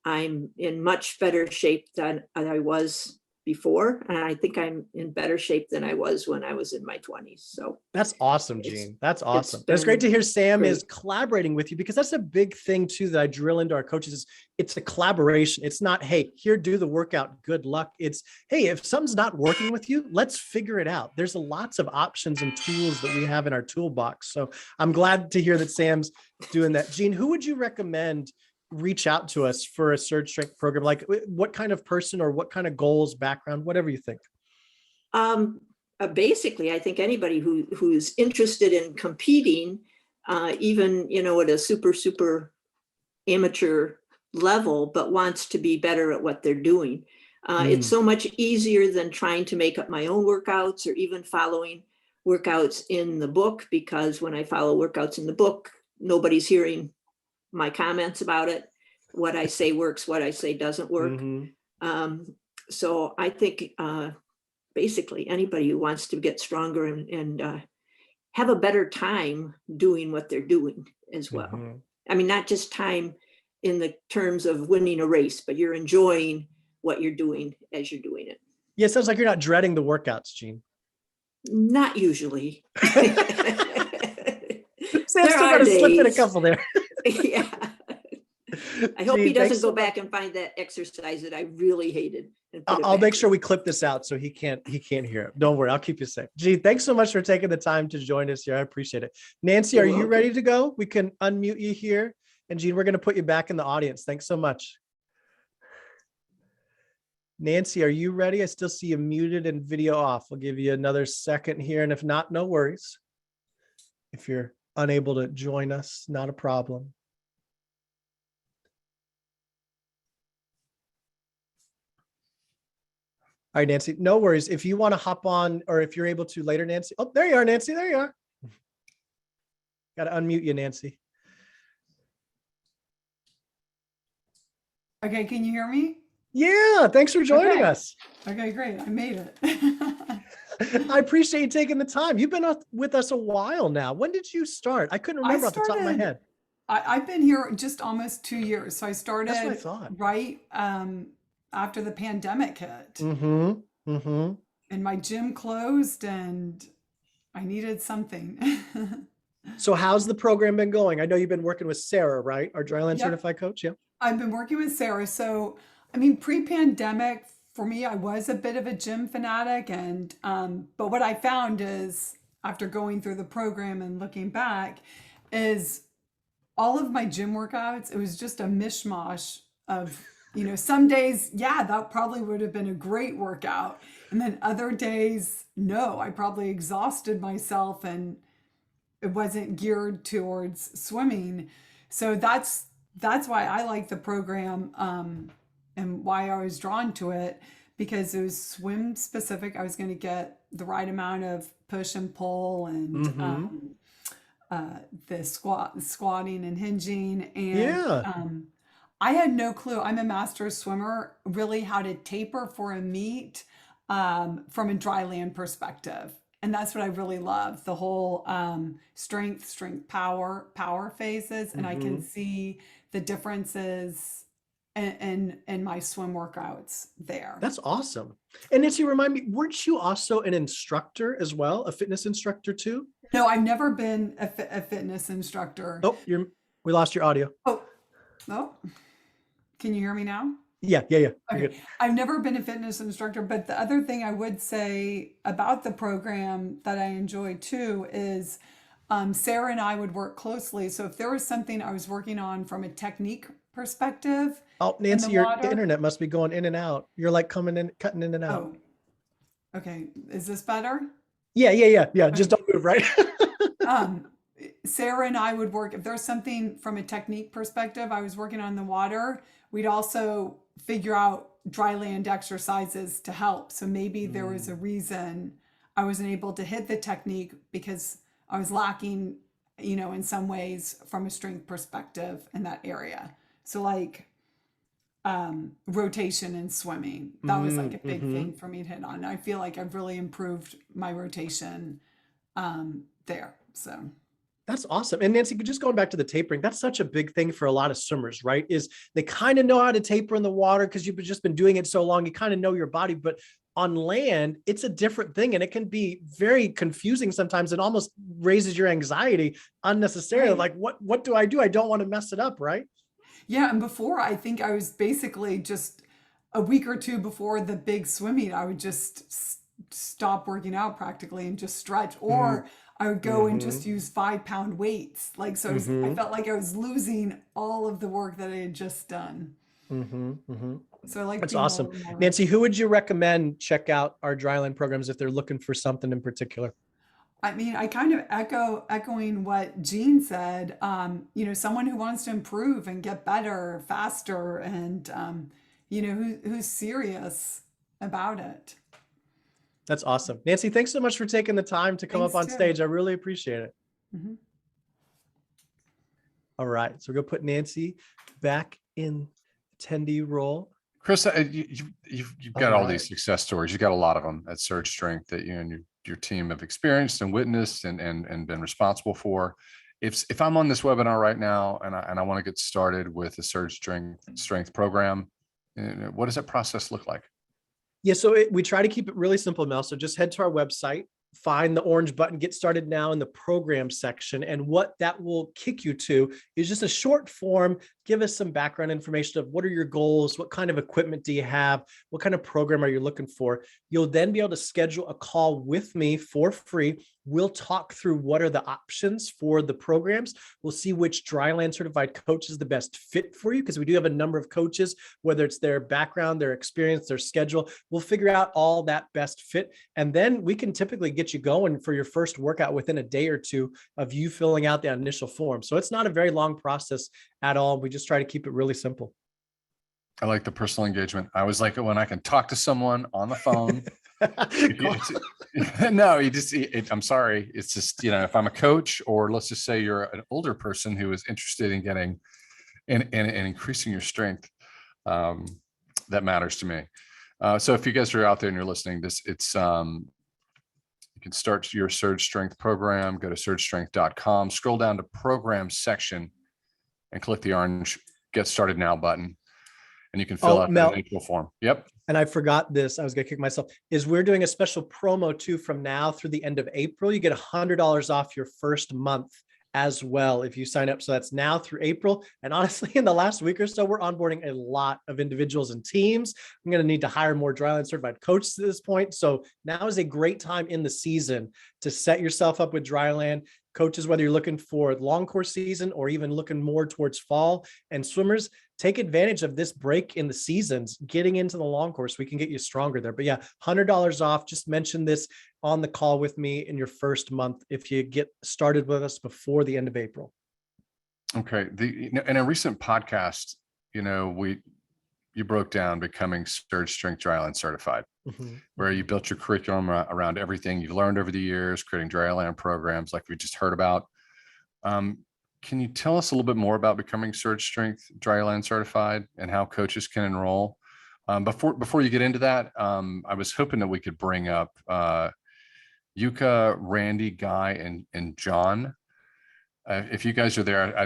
I'm in much better shape than I was before, and I think I'm in better shape than I was when I was in my 20s. So that's awesome, Jean. That's awesome. It's great to hear Sam is collaborating with you, because that's a big thing too that I drill into our coaches is it's a collaboration. It's not, hey, here, do the workout, good luck. It's, hey, if something's not working with you, let's figure it out. There's lots of options and tools that we have in our toolbox. So I'm glad to hear that Sam's doing that. Jean, who would you recommend reach out to us for a Surge Strength program? Like what kind of person or what kind of goals, background, whatever you think? Basically, I think anybody who's interested in competing, even, at a super amateur level, but wants to be better at what they're doing. It's so much easier than trying to make up my own workouts or even following workouts in the book, because when I follow workouts in the book, nobody's hearing my comments about it. What I say works, what I say doesn't work. So I think basically anybody who wants to get stronger and have a better time doing what they're doing as well. I mean, not just time in the terms of winning a race, but you're enjoying what you're doing as you're doing it. Yeah, it sounds like you're not dreading the workouts, Jean. Not usually. Sam's still going to slip in a couple there. Yeah. I hope Gene, he thanks doesn't so go back and find that exercise that I really hated. And put it I'll make back. sure we clip this out so he can't hear it. Don't worry, I'll keep you safe. Gene, thanks so much for taking the time to join us here. I appreciate it. Nancy, You're are you welcome. ready to go? We can unmute you here. And Gene, we're going to put you back in the audience. Thanks so much. Nancy, are you ready? I still see you muted and video off. I'll give you another second here. And if not, no worries. If you're unable to join us, not a problem. All right, Nancy, no worries. If you want to hop on, or if you're able to later, Nancy. Oh, there you are, Nancy. There you are. Got to unmute you, Nancy. Okay, can you hear me? Yeah, thanks for joining Okay. us. Okay, great. I made it. I appreciate you taking the time. You've been with us a while now. When did you start? I couldn't remember off the top of my started- head. I've been here just almost 2 years. So I started That's what I thought. right after the pandemic hit, Mm-hmm. and my gym closed and I needed something. So how's the program been going? I know you've been working with Sarah, right? Our dryland Yep. certified coach. Yeah. I've been working with Sarah. So, I mean, pre-pandemic, for me, I was a bit of a gym fanatic. And, but what I found is after going through the program and looking back is all of my gym workouts, it was just a mishmash of, some days, yeah, that probably would have been a great workout. And then other days, no, I probably exhausted myself and it wasn't geared towards swimming. So that's why I like the program and why I was drawn to it, because it was swim specific. I was going to get the right amount of push and pull and the squatting and hinging. And Yeah. I had no clue. I'm a master swimmer, really how to taper for a meet from a dry land perspective. And that's what I really love, the whole strength, power phases. And I can see the differences in my swim workouts there. That's awesome. And Nancy, remind me, weren't you also an instructor as well? A fitness instructor too? No, I've never been a fitness instructor. Oh, we lost your audio. Oh, can you hear me now? Yeah. You're Okay. good. I've never been a fitness instructor, but the other thing I would say about the program that I enjoy too is Sarah and I would work closely. So if there was something I was working on from a technique perspective. Oh, Nancy, your water. internet must be going in and out. You're like cutting in and out. Oh, okay. Is this better? Yeah. Just don't move, right? Sarah and I would work, if there's something from a technique perspective, I was working on the water, we'd also figure out dry land exercises to help. So maybe there was a reason I wasn't able to hit the technique because I was lacking, in some ways from a strength perspective in that area. So like rotation and swimming, that was like a big thing for me to hit on. I feel like I've really improved my rotation there. So That's awesome. And Nancy, just going back to the tapering, that's such a big thing for a lot of swimmers, right? Is they kind of know how to taper in the water because you've just been doing it so long, you kind of know your body, but on land, it's a different thing. And it can be very confusing sometimes and almost raises your anxiety unnecessarily. Right. Like, what do? I don't want to mess it up, right? yeah, and before I think I was basically just a week or two before the big swimming, I would just stop working out practically and just stretch, or I would go and just use 5-pound weights. Like, so I felt like I was losing all of the work that I had just done. So I like That's being a awesome. little more- Nancy, who would you recommend check out our dryland programs if they're looking for something in particular? I mean, I kind of echoing what Jean said, someone who wants to improve and get better faster and, who's serious about it. That's awesome. Nancy, thanks so much for taking the time to come up on Thanks, too. stage. I really appreciate it. Mhm. All right. So we're going to put Nancy back in attendee role. Chris, you've got all these success stories. You've got a lot of them at Surge Strength that you and your team have experienced and witnessed and been responsible for. If I'm on this webinar right now and I want to get started with a Surge Strength program, what does that process look like? Yeah, so we try to keep it really simple, Mel. So just head to our website, find the orange button, get started now in the program section. And what that will kick you to is just a short form. Give us some background information of what are your goals? What kind of equipment do you have? What kind of program are you looking for? You'll then be able to schedule a call with me for free. We'll talk through what are the options for the programs. We'll see which dryland certified coach is the best fit for you, because we do have a number of coaches, whether it's their background, their experience, their schedule. We'll figure out all that best fit. And then we can typically get you going for your first workout within a day or two of you filling out that initial form. So it's not a very long process at all. We just try to keep it really simple. I like the personal engagement. I always like it when I can talk to someone on the phone. No, I'm sorry. It's just, if I'm a coach, or let's just say you're an older person who is interested in getting and increasing your strength, that matters to me. So if you guys are out there and you're listening, you can start your Surge Strength program, go to surgestrength.com, scroll down to program section and click the orange Get Started Now button. And you can fill out the initial form. Yep. And I forgot this, I was gonna kick myself, is we're doing a special promo too from now through the end of April. You get $100 off your first month as well if you sign up. So that's now through April. And honestly, in the last week or so, we're onboarding a lot of individuals and teams. I'm going to need to hire more dryland certified coaches at this point. So now is a great time in the season to set yourself up with dryland coaches, whether you're looking for long course season or even looking more towards fall. And swimmers, take advantage of this break in the seasons, getting into the long course. We can get you stronger there. But yeah, $100 off. Just mention this on the call with me in your first month if you get started with us before the end of April. Okay. In a recent podcast, you broke down becoming Surge Strength Dryland certified, where you built your curriculum around everything you've learned over the years, creating dryland programs like we just heard about. Can you tell us a little bit more about becoming Surge Strength Dryland certified and how coaches can enroll? Before you get into that, I was hoping that we could bring up Yuka, Randy, Guy, and John. If you guys are there,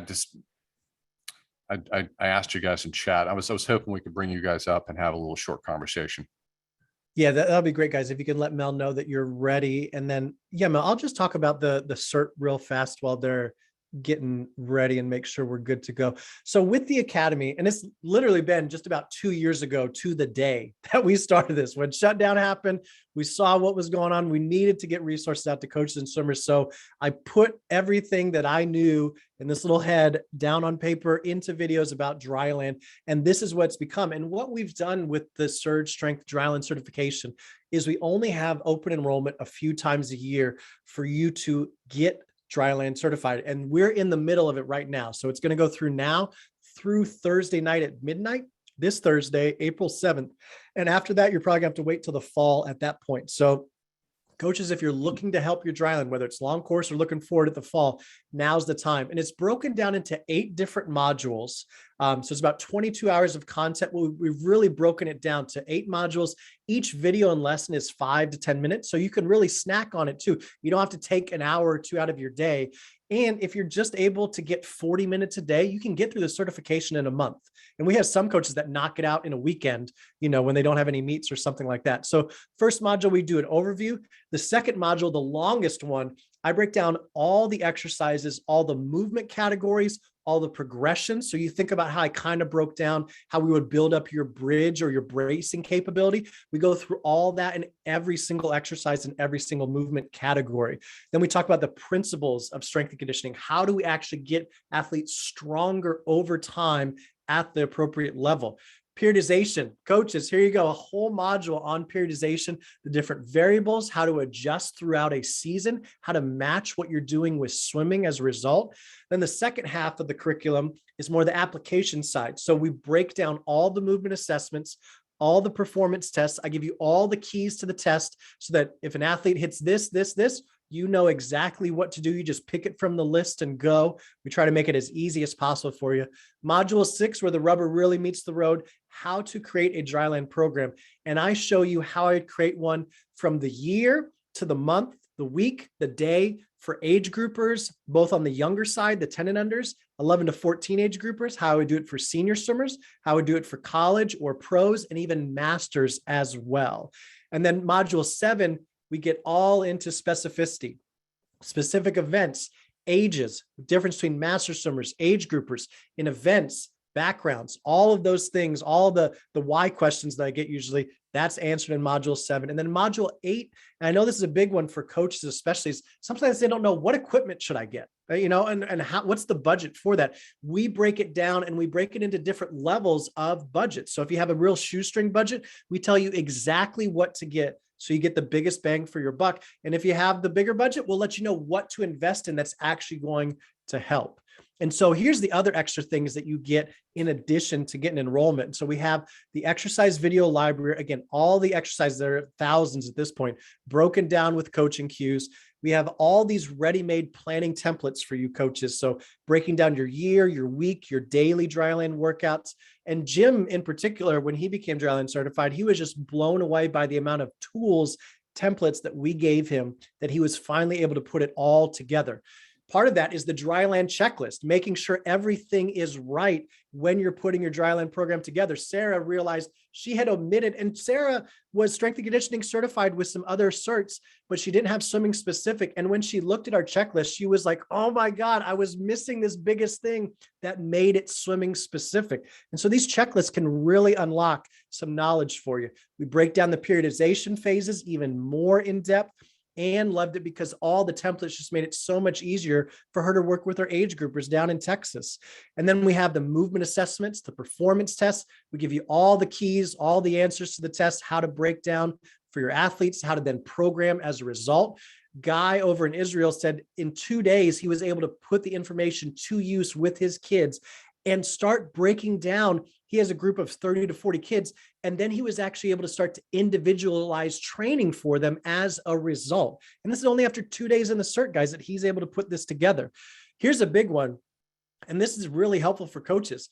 I asked you guys in chat. I was hoping we could bring you guys up and have a little short conversation. Yeah, that'll be great, guys. If you can let Mel know that you're ready. And then, yeah, Mel, I'll just talk about the cert real fast while they're getting ready and make sure we're good to go. So with the Academy, and it's literally been just about 2 years ago to the day that we started this. When shutdown happened, we saw what was going on. We needed to get resources out to coaches and swimmers. So I put everything that I knew in this little head down on paper into videos about dryland. And this is what's become. And what we've done with the Surge Strength Dryland certification is we only have open enrollment a few times a year for you to get dryland certified. And we're in the middle of it right now. So it's going to go through now through Thursday night at midnight, this Thursday, April 7th. And after that, you're probably going to have to wait till the fall at that point. So coaches, if you're looking to help your dryland, whether it's long course or looking forward at the fall, now's the time. And it's broken down into 8 different modules. So it's about 22 hours of content. We've really broken it down to 8 modules. Each video and lesson is 5 to 10 minutes. So you can really snack on it too. You don't have to take an hour or 2 out of your day. And if you're just able to get 40 minutes a day, you can get through the certification in a month. And we have some coaches that knock it out in a weekend, when they don't have any meets or something like that. So first module, we do an overview. The second module, the longest one, I break down all the exercises, all the movement categories, all the progressions. So you think about how I kind of broke down how we would build up your bridge or your bracing capability. We go through all that in every single exercise and every single movement category. Then we talk about the principles of strength and conditioning. How do we actually get athletes stronger over time at the appropriate level? Periodization, coaches, here you go, a whole module on periodization, the different variables, how to adjust throughout a season, how to match what you're doing with swimming as a result. Then the second half of the curriculum is more the application side. So we break down all the movement assessments, all the performance tests. I give you all the keys to the test so that if an athlete hits this, you know exactly what to do. You just pick it from the list and go. We try to make it as easy as possible for you. Module 6, where the rubber really meets the road, how to create a dryland program. And I show you how I create one from the year to the month, the week, the day, for age groupers, both on the younger side, the 10 and unders, 11 to 14 age groupers, how I would do it for senior swimmers, how I would do it for college or pros, and even masters as well. And then module 7, we get all into specificity, specific events, ages, difference between master swimmers, age groupers, in events, backgrounds, all of those things, all the why questions that I get usually, that's answered in module 7. And then module 8, and I know this is a big one for coaches, especially, is sometimes they don't know what equipment should I get, and how, what's the budget for that? We break it down and we break it into different levels of budget. So if you have a real shoestring budget, we tell you exactly what to get, so you get the biggest bang for your buck. And if you have the bigger budget, we'll let you know what to invest in that's actually going to help. And so here's the other extra things that you get in addition to getting enrollment. And so we have the exercise video library. Again, all the exercises, there are thousands at this point, broken down with coaching cues. We have all these ready-made planning templates for you coaches. So breaking down your year, your week, your daily dryland workouts. And Jim in particular, when he became dryland certified, he was just blown away by the amount of tools, templates that we gave him, that he was finally able to put it all together. Part of that is the dryland checklist, making sure everything is right when you're putting your dryland program together. Sarah realized she had omitted, and Sarah was strength and conditioning certified with some other certs, but she didn't have swimming specific. And when she looked at our checklist, she was like, oh my God, I was missing this biggest thing that made it swimming specific. And so these checklists can really unlock some knowledge for you. We break down the periodization phases even more in depth. And loved it because all the templates just made it so much easier for her to work with her age groupers down in Texas. And then we have the movement assessments, the performance tests. We give you all the keys, all the answers to the tests, how to break down for your athletes, how to then program as a result. Guy over in Israel said in 2 days, he was able to put the information to use with his kids and start breaking down. He has a group of 30 to 40 kids. And then he was actually able to start to individualize training for them as a result. And this is only after 2 days in the cert, guys, that he's able to put this together. Here's a big one. And this is really helpful for coaches.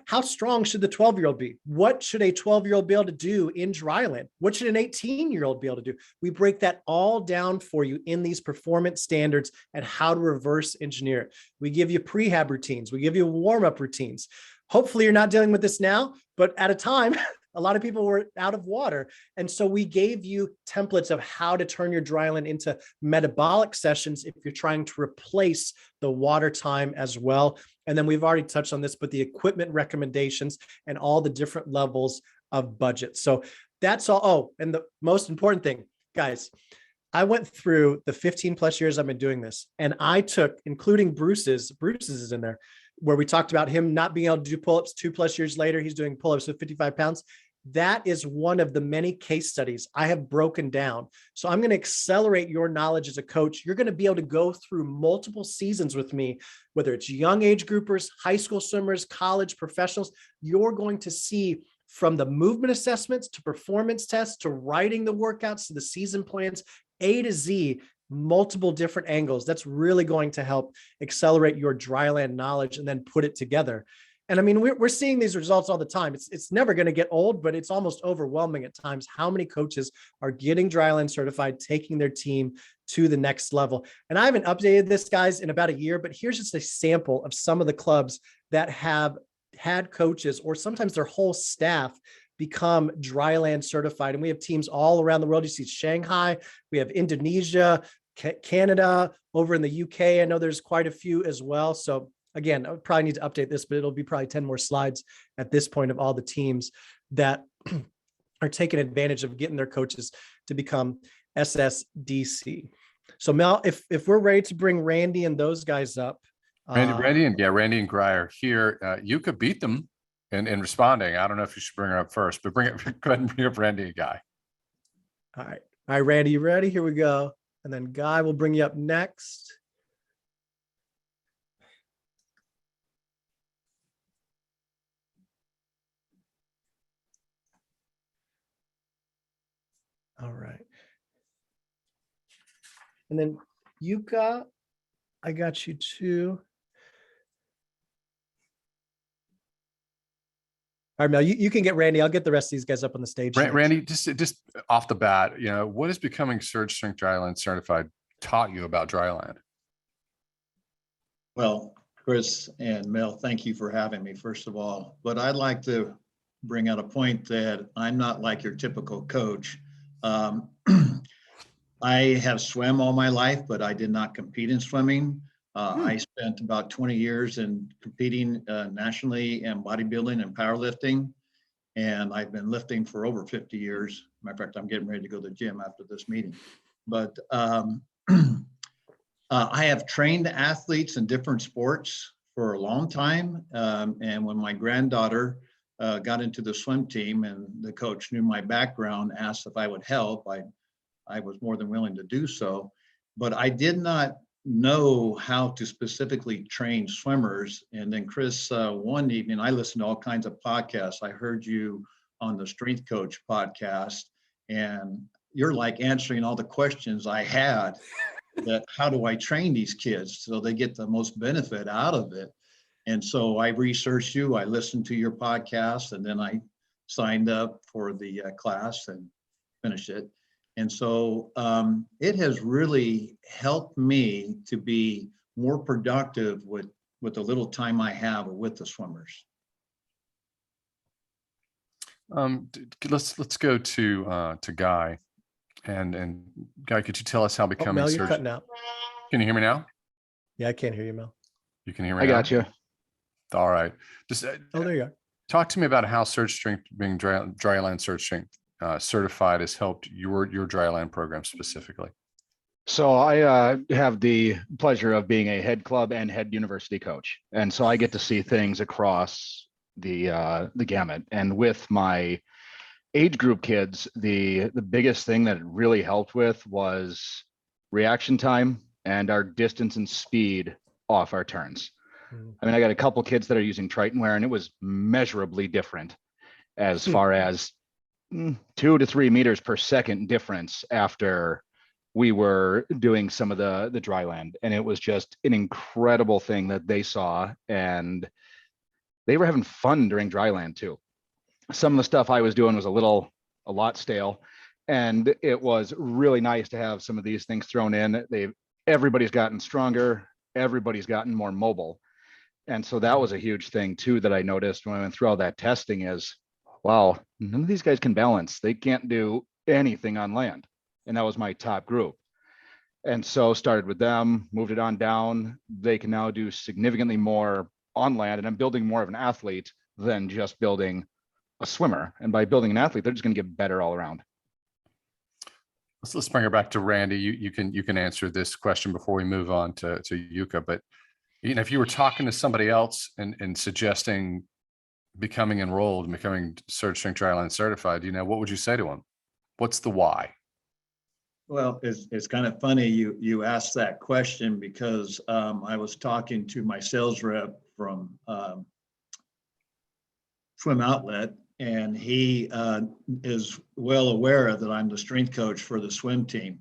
How strong should the 12-year-old be? What should a 12-year-old be able to do in dryland? What should an 18-year-old be able to do? We break that all down for you in these performance standards and how to reverse engineer it. We give you prehab routines. We give you warm-up routines. Hopefully you're not dealing with this now, but at a time, a lot of people were out of water. And so we gave you templates of how to turn your dryland into metabolic sessions if you're trying to replace the water time as well. And then we've already touched on this, but the equipment recommendations and all the different levels of budget. So that's all. Oh, and the most important thing, guys, I went through the 15 plus years I've been doing this, and I took, including Bruce's is in there, where we talked about him not being able to do pull-ups 2+ years later. He's doing pull-ups with 55 pounds. That is one of the many case studies I have broken down. So I'm going to accelerate your knowledge as a coach. You're going to be able to go through multiple seasons with me, whether it's young age groupers, high school swimmers, college professionals. You're going to see from the movement assessments to performance tests to writing the workouts to the season plans, A to Z, multiple different angles. That's really going to help accelerate your dryland knowledge and then put it together. And I mean, we're seeing these results all the time. It's never going to get old, but it's almost overwhelming at times how many coaches are getting dryland certified, taking their team to the next level. And I haven't updated this, guys, in about a year, but here's just a sample of some of the clubs that have had coaches or sometimes their whole staff become dryland certified. And we have teams all around the world. You see Shanghai, we have Indonesia, Canada, over in the UK. I know there's quite a few as well. So again, I would probably need to update this, but it'll be probably 10 more slides at this point of all the teams that are taking advantage of getting their coaches to become SSDC. So Mel, if we're ready to bring Randy and those guys up. Randy and Guy are here. You could beat them in responding. I don't know if you should bring her up first, but go ahead and bring up Randy and Guy. All right, Randy, you ready? Here we go. And then Guy will bring you up next. All right. And then Yuka, I got you too. All right, Mel, you can get Randy. I'll get the rest of these guys up on the stage. next. Randy, just off the bat, what has becoming Surge Strength Dryland certified taught you about dryland? Well, Chris and Mel, thank you for having me, first of all. But I'd like to bring out a point that I'm not like your typical coach. I have swam all my life, but I did not compete in swimming. I spent about 20 years in competing nationally in bodybuilding and powerlifting. And I've been lifting for over 50 years. Matter of fact, I'm getting ready to go to the gym after this meeting. But I have trained athletes in different sports for a long time. And when my granddaughter got into the swim team and the coach knew my background, asked if I would help, I was more than willing to do so. But I did not know how to specifically train swimmers. And then Chris, one evening, I listened to all kinds of podcasts. I heard you on the Strength Coach podcast, and you're like answering all the questions I had. That how do I train these kids so they get the most benefit out of it? And so I researched you, I listened to your podcast, and then I signed up for the class and finished it. And so it has really helped me to be more productive with the little time I have with the swimmers. Let's go to Guy. And Guy, could you tell us how becoming Mel, you're Surge? cutting out. Can you hear me now? Yeah, I can't hear you, Mel. You can hear me I now? got you. All right. Just Oh, there you are. talk to me about how Surge Strength, being dryland Surge Strength certified, has helped your dryland program specifically. So I have the pleasure of being a head club and head university coach. And so I get to see things across the gamut. And with my age group kids, the biggest thing that it really helped with was reaction time and our distance and speed off our turns. I mean, I got a couple kids that are using Triton wear, and it was measurably different as far as 2 to 3 meters per second difference after we were doing some of the dry land. And it was just an incredible thing that they saw, and they were having fun during dry land too. Some of the stuff I was doing was a lot stale, and it was really nice to have some of these things thrown in. Everybody's gotten stronger, everybody's gotten more mobile. And so that was a huge thing too that I noticed when I went through all that testing is, wow, none of these guys can balance. They can't do anything on land. And that was my top group. And so started with them, moved it on down. They can now do significantly more on land, and I'm building more of an athlete than just building a swimmer. And by building an athlete, they're just going to get better all around. Let's bring her back to Randy. You can answer this question before we move on to Yuka. But if you were talking to somebody else and suggesting becoming enrolled and becoming Surge Strength Dryland certified, what would you say to them? What's the why? Well, it's kind of funny you asked that question because I was talking to my sales rep from Swim Outlet, and he is well aware that I'm the strength coach for the swim team.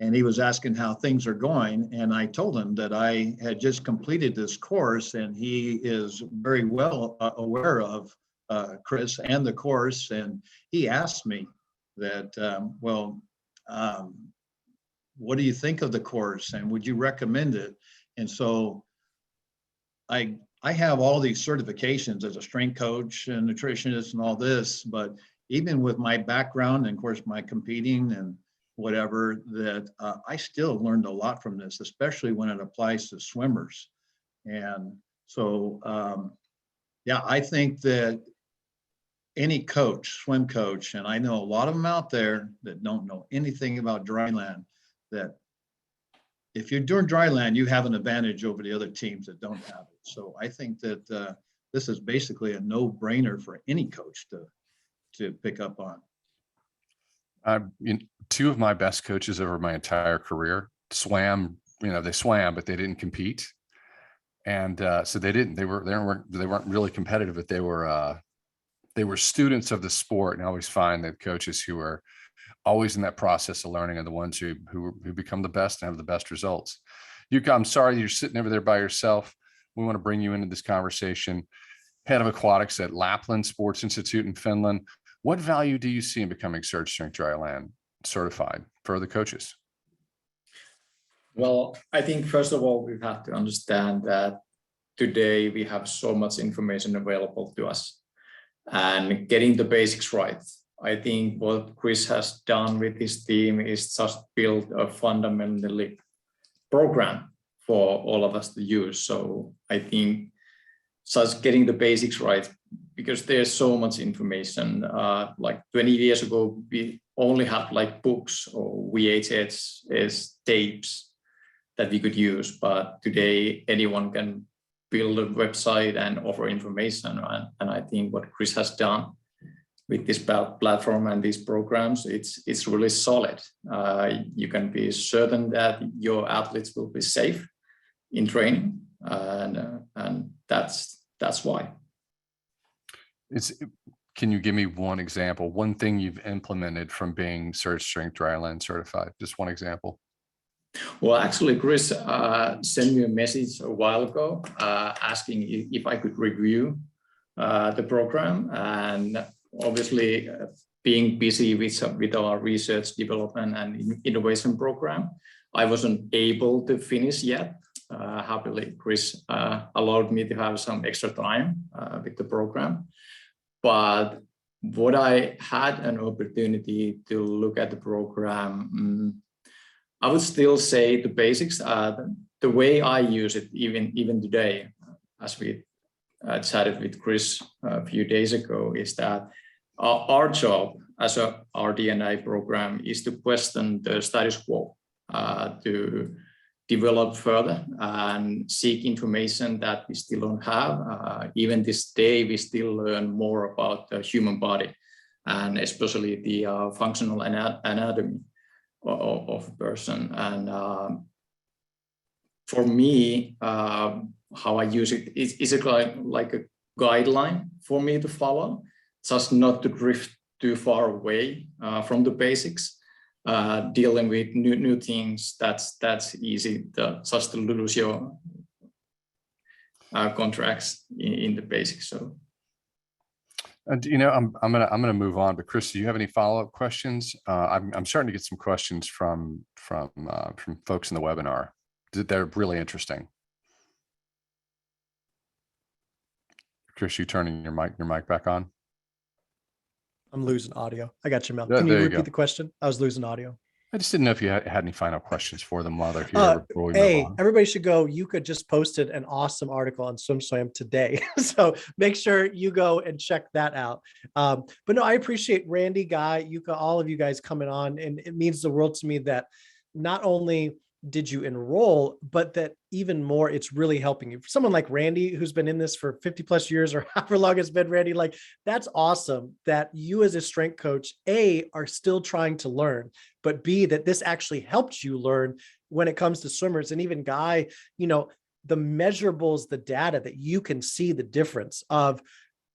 And he was asking how things are going. And I told him that I had just completed this course, and he is very well aware of Chris and the course. And he asked me that, what do you think of the course, and would you recommend it? And so I have all these certifications as a strength coach and nutritionist and all this, but even with my background and of course my competing and whatever, that I still learned a lot from this, especially when it applies to swimmers. And so, I think that any coach, swim coach, and I know a lot of them out there that don't know anything about dry land, that if you're doing dry land, you have an advantage over the other teams that don't have it. So I think that this is basically a no-brainer for any coach to pick up on. Two of my best coaches over my entire career swam. They swam, but they didn't compete, and so they weren't really competitive. But they were students of the sport, and I always find that coaches who are always in that process of learning, are the ones who become the best and have the best results. Yuka, I'm sorry you're sitting over there by yourself. We want to bring you into this conversation. Head of aquatics at Lapland Sports Institute in Finland. What value do you see in becoming Surge Strength Dryland certified for the coaches? Well, I think first of all, we have to understand that today we have so much information available to us, and getting the basics right. I think what Chris has done with his team is just build a fundamentally program for all of us to use. So I think just getting the basics right, because there's so much information. Like 20 years ago, we only had like books or VHS tapes that we could use, but today anyone can build a website and offer information. And I think what Chris has done with this platform and these programs, it's really solid. You can be certain that your athletes will be safe in training, and that's why. Can you give me one example, one thing you've implemented from being Surge Strength Dryland certified? Just one example. Well, actually, Chris sent me a message a while ago asking if I could review the program, and obviously being busy with our research development and innovation program, I wasn't able to finish yet. Happily, Chris allowed me to have some extra time with the program. But what I had an opportunity to look at the program, I would still say the basics. The way I use it, even today, as we chatted with Chris a few days ago, is that our job as a RDNA program is to question the status quo, to develop further and seek information that we still don't have. Even this day, we still learn more about the human body, and especially the functional anatomy of a person. And for me, how I use it is like a guideline for me to follow, just not to drift too far away from the basics. Dealing with new things, that's easy. Just to lose your contracts in the basics. So. And I'm gonna move on. But Chris, do you have any follow-up questions? I'm starting to get some questions from folks in the webinar. They're really interesting. Chris, you turning your mic back on? I'm losing audio. I got you, Mel. Yeah, Can you there you repeat go. the question? I was losing audio. I just didn't know if you had any final questions for them while they're here. Before we move Hey, on. everybody should go. Yuka just posted an awesome article on SwimSwam today. So make sure you go and check that out. But no, I appreciate Randy, Guy, Yuka, all of you guys coming on. And it means the world to me that not only did you enroll, but that even more, it's really helping you. For someone like Randy, who's been in this for 50 plus years or however long it's been, Randy, like that's awesome that you as a strength coach, A, are still trying to learn, but B, that this actually helps you learn when it comes to swimmers. And even Guy, the measurables, the data that you can see the difference of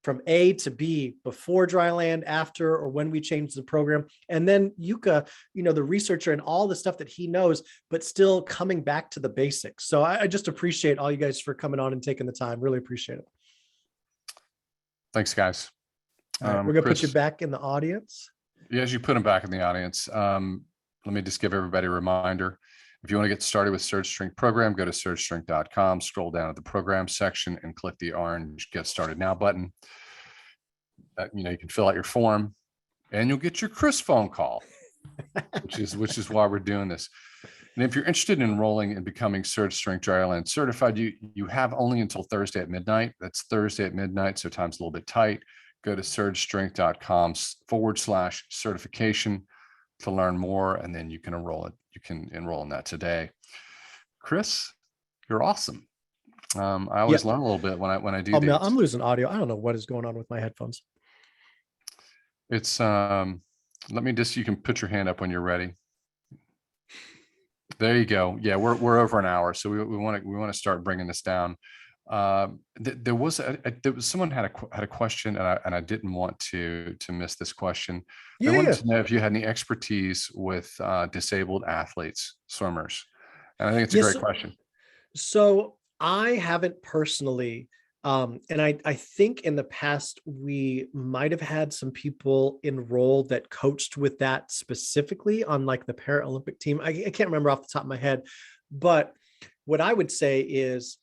from A to B before Dryland, after, or when we changed the program. And then Yuka, the researcher and all the stuff that he knows, but still coming back to the basics. So I just appreciate all you guys for coming on and taking the time. Really appreciate it. Thanks, guys. All right, we're going to put you Chris, back in the audience. Yeah, as you put them back in the audience, let me just give everybody a reminder. If you want to get started with Surge Strength program, go to surgestrength.com, scroll down at the program section and click the orange Get Started Now button. You can fill out your form and you'll get your Chris phone call, which is why we're doing this. And if you're interested in enrolling and becoming Surge Strength Dryland certified, you have only until Thursday at midnight. That's Thursday at midnight, so time's a little bit tight. Go to surgestrength.com/certification to learn more, and then you can enroll it. You can enroll in that today. Chris, you're awesome. I always learn a little bit when I do these. Mel, I'm losing audio. I don't know what is going on with my headphones. It's you can put your hand up when you're ready. There you go. Yeah, we're over an hour, so we want to start bringing this down. There was someone had a question, and I didn't want to miss this question. They Yeah, wanted yeah. to know if you had any expertise with disabled athletes, swimmers. And I think it's a Yes. great question. So I haven't personally, and I think in the past we might have had some people enroll that coached with that specifically on like the Paralympic team. I can't remember off the top of my head, but what I would say is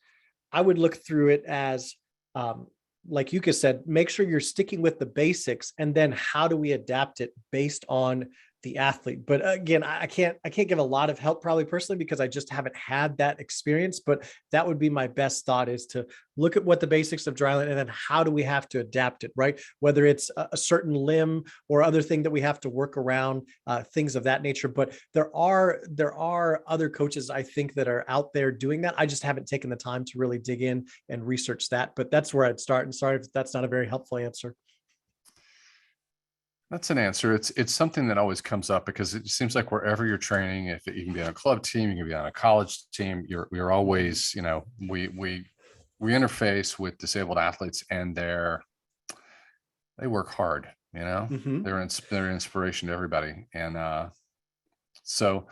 I would look through it as, like Yuka said, make sure you're sticking with the basics, and then how do we adapt it based on the athlete. But again, I can't give a lot of help probably personally because I just haven't had that experience. But that would be my best thought, is to look at what the basics of dryland, and then how do we have to adapt it, right? Whether it's a certain limb or other thing that we have to work around, things of that nature. But there are other coaches I think that are out there doing that. I just haven't taken the time to really dig in and research that. But that's where I'd start. And sorry if that's not a very helpful answer. That's an answer. It's something that always comes up because it seems like wherever you're training, if you can be on a club team, you can be on a college team, you're always, we interface with disabled athletes, and they work hard, Mhm. they're inspiration to everybody. And so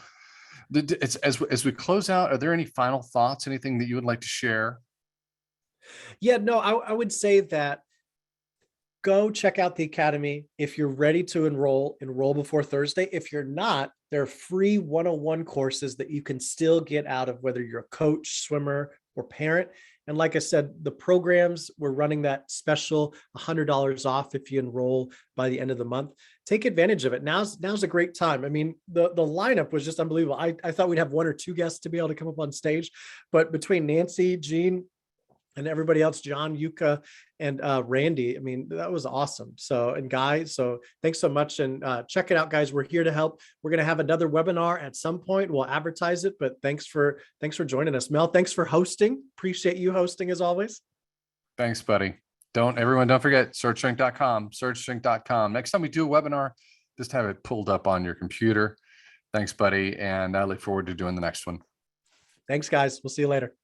it's as we close out, are there any final thoughts, anything that you would like to share? Yeah, no, I would say that go check out the academy. If you're ready to enroll before Thursday. If you're not, there are free 101 courses that you can still get out of, whether you're a coach, swimmer, or parent. And like I said, the programs, we're running that special $100 off if you enroll by the end of the month. Take advantage of it. Now's a great time. I mean, the lineup was just unbelievable. I thought we'd have one or two guests to be able to come up on stage, but between Nancy, Jean, and everybody else, John, Yuka, and Randy, I mean, that was awesome. So, and guys, so thanks so much. And check it out, guys. We're here to help. We're going to have another webinar at some point. We'll advertise it, but thanks for joining us. Mel, thanks for hosting. Appreciate you hosting as always. Thanks, buddy. Don't forget searchsync.com. Next time we do a webinar, just have it pulled up on your computer. Thanks, buddy. And I look forward to doing the next one. Thanks, guys. We'll see you later.